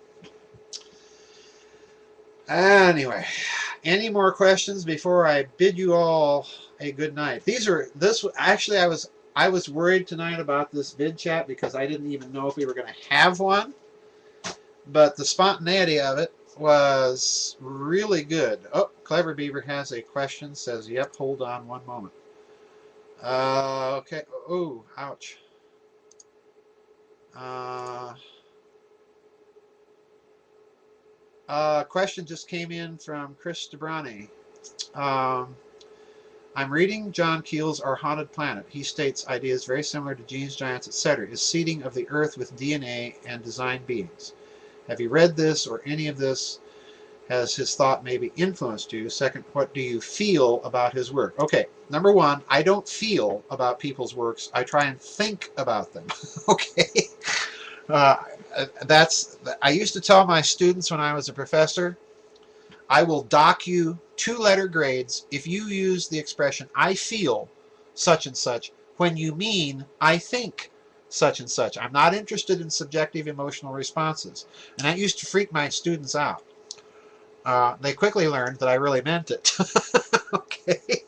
Anyway, any more questions before I bid you all a good night? Actually, I was worried tonight about this Vidchat because I didn't even know if we were going to have one. But the spontaneity of it was really good. Oh, Clever Beaver has a question. Says, yep, hold on one moment. Okay. Oh, ouch. Question just came in from Chris Debrani. I'm reading John Keel's Our Haunted Planet. He states ideas very similar to genes, giants, etc. Is seeding of the earth with DNA and design beings. Have you read this or any of this? Has his thought maybe influenced you? Second, what do you feel about his work? Okay, number one, I don't feel about people's works. I try and think about them. Okay? I used to tell my students when I was a professor, I will dock you 2-letter grades if you use the expression I feel such and such when you mean I think such and such. I'm not interested in subjective emotional responses. And that used to freak my students out. They quickly learned that I really meant it. Okay.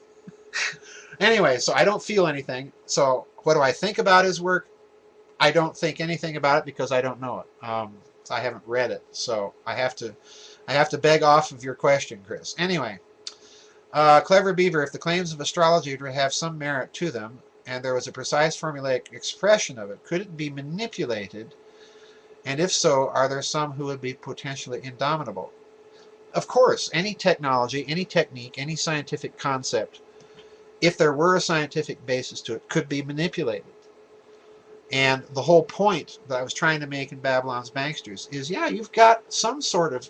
Anyway, so I don't feel anything. So what do I think about his work? I don't think anything about it because I don't know it. I haven't read it. So I have to beg off of your question, Chris. Anyway, Clever Beaver, if the claims of astrology would have some merit to them, and there was a precise formulaic expression of it, could it be manipulated? And if so, are there some who would be potentially indomitable? Of course, any technology, any technique, any scientific concept, if there were a scientific basis to it, could be manipulated. And the whole point that I was trying to make in Babylon's Banksters is, yeah, you've got some sort of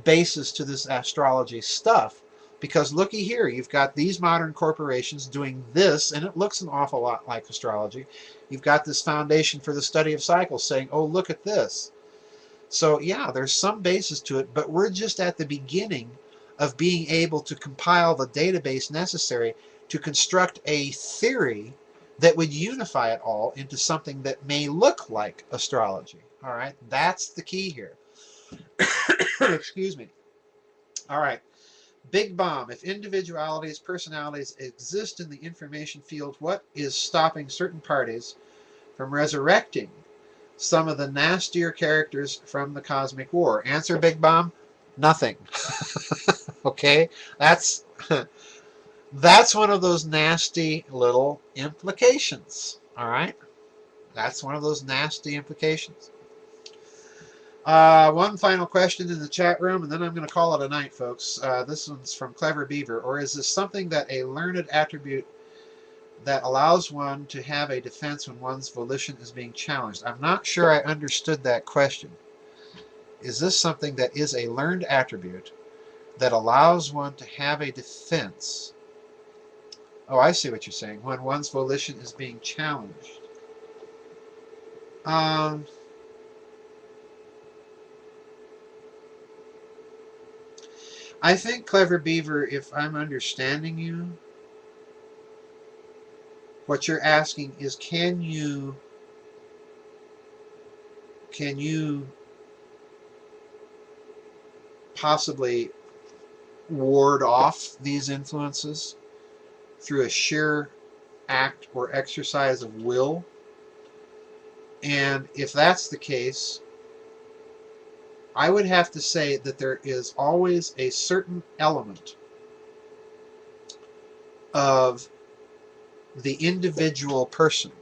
basis to this astrology stuff, because looky here, you've got these modern corporations doing this, and it looks an awful lot like astrology. You've got this foundation for the study of cycles saying, oh, look at this. So yeah, there's some basis to it, but we're just at the beginning of being able to compile the database necessary to construct a theory that would unify it all into something that may look like astrology. All right, that's the key here. Excuse me. All right. Big bomb. If individualities, personalities exist in the information field, what is stopping certain parties from resurrecting some of the nastier characters from the cosmic war? Answer, Big Bomb, nothing. Okay? That's one of those nasty little implications. All right? That's one of those nasty implications. One final question in the chat room, and then I'm going to call it a night, folks. This one's from Clever Beaver. Or is this something that a learned attribute that allows one to have a defense when one's volition is being challenged? I'm not sure I understood that question. Is this something that is a learned attribute that allows one to have a defense? Oh, I see what you're saying. When one's volition is being challenged. I think, Clever Beaver, if I'm understanding you, what you're asking is, can you possibly ward off these influences through a sheer act or exercise of will? And if that's the case, I would have to say that there is always a certain element of the individual person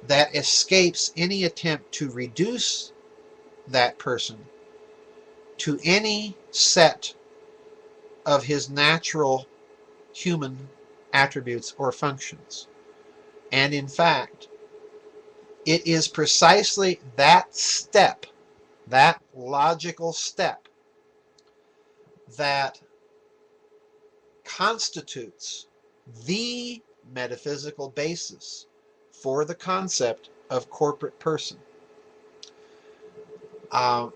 that escapes any attempt to reduce that person to any set of his natural human attributes or functions. And in fact, it is precisely that step, that logical step, that constitutes the metaphysical basis for the concept of corporate person.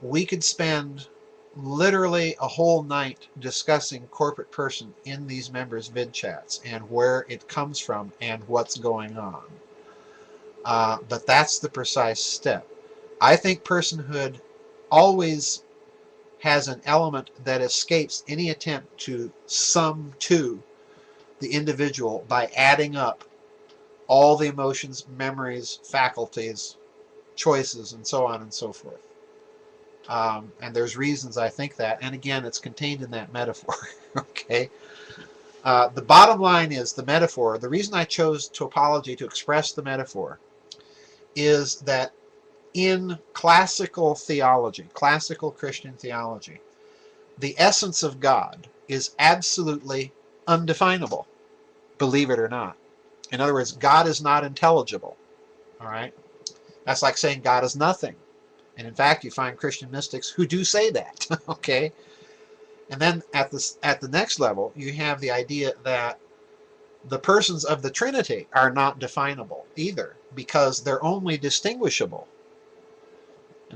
We could spend literally a whole night discussing corporate person in these members' vid chats and where it comes from and what's going on. But that's the precise step. I think personhood always has an element that escapes any attempt to sum to the individual by adding up all the emotions, memories, faculties, choices, and so on and so forth. And there's reasons I think that. And again, it's contained in that metaphor. Okay. The bottom line is the metaphor. The reason I chose topology to express the metaphor is that in classical theology, classical Christian theology, the essence of God is absolutely undefinable, believe it or not. In other words, God is not intelligible. All right? That's like saying God is nothing. And in fact, you find Christian mystics who do say that. Okay? And then at the next level, you have the idea that the persons of the Trinity are not definable either, because they're only distinguishable.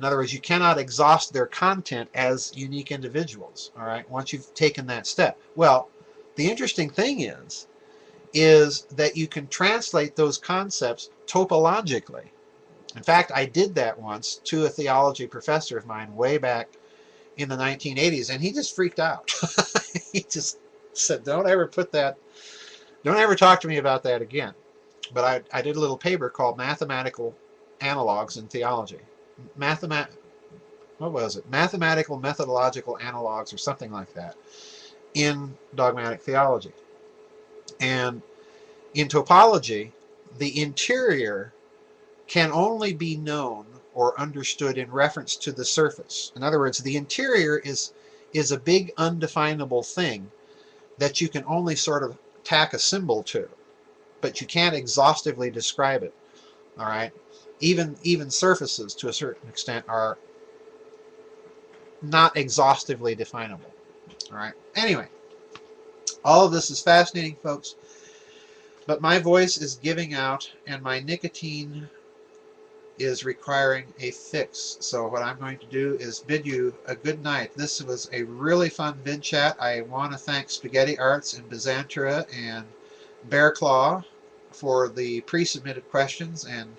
In other words, you cannot exhaust their content as unique individuals, all right, once you've taken that step. Well, the interesting thing is that you can translate those concepts topologically. In fact, I did that once to a theology professor of mine way back in the 1980s, and he just freaked out. He just said, don't ever talk to me about that again. But I did a little paper called Mathematical Analogs in Theology. What was it? Mathematical Methodological Analogs or something like that in dogmatic theology. And in topology, the interior can only be known or understood in reference to the surface. In other words, the interior is a big undefinable thing that you can only sort of tack a symbol to, but you can't exhaustively describe it. All right, even surfaces to a certain extent are not exhaustively definable. All right. Anyway, all of this is fascinating, folks, but my voice is giving out and my nicotine is requiring a fix. So what I'm going to do is bid you a good night. This was a really fun vid chat. I want to thank Spaghetti Arts and Byzantra and Bear Claw for the pre-submitted questions, and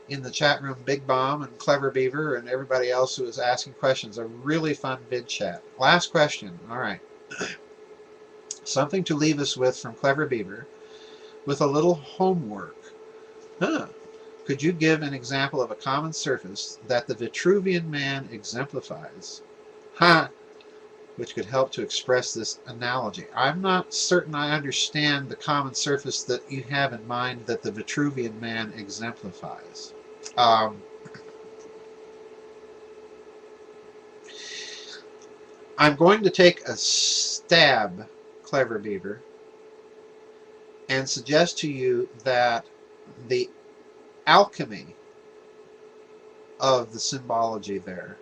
in the chat room, Big Bomb and Clever Beaver and everybody else who was asking questions. A really fun vid chat. Last question. All right. Something to leave us with from Clever Beaver with a little homework. Huh. Could you give an example of a common surface that the Vitruvian Man exemplifies? Which could help to express this analogy. I'm not certain I understand the common surface that you have in mind that the Vitruvian Man exemplifies. I'm going to take a stab, Clever Beaver, and suggest to you that the alchemy of the symbology there,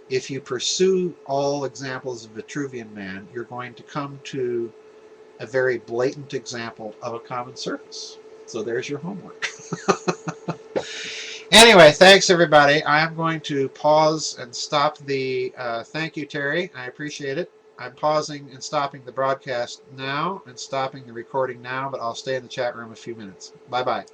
if you pursue all examples of Vitruvian Man, you're going to come to a very blatant example of a common surface. So there's your homework. Anyway, thanks everybody. I am going to pause and stop the thank you, Terry. I appreciate it. I'm pausing and stopping the broadcast now and stopping the recording now, but I'll stay in the chat room a few minutes. Bye-bye.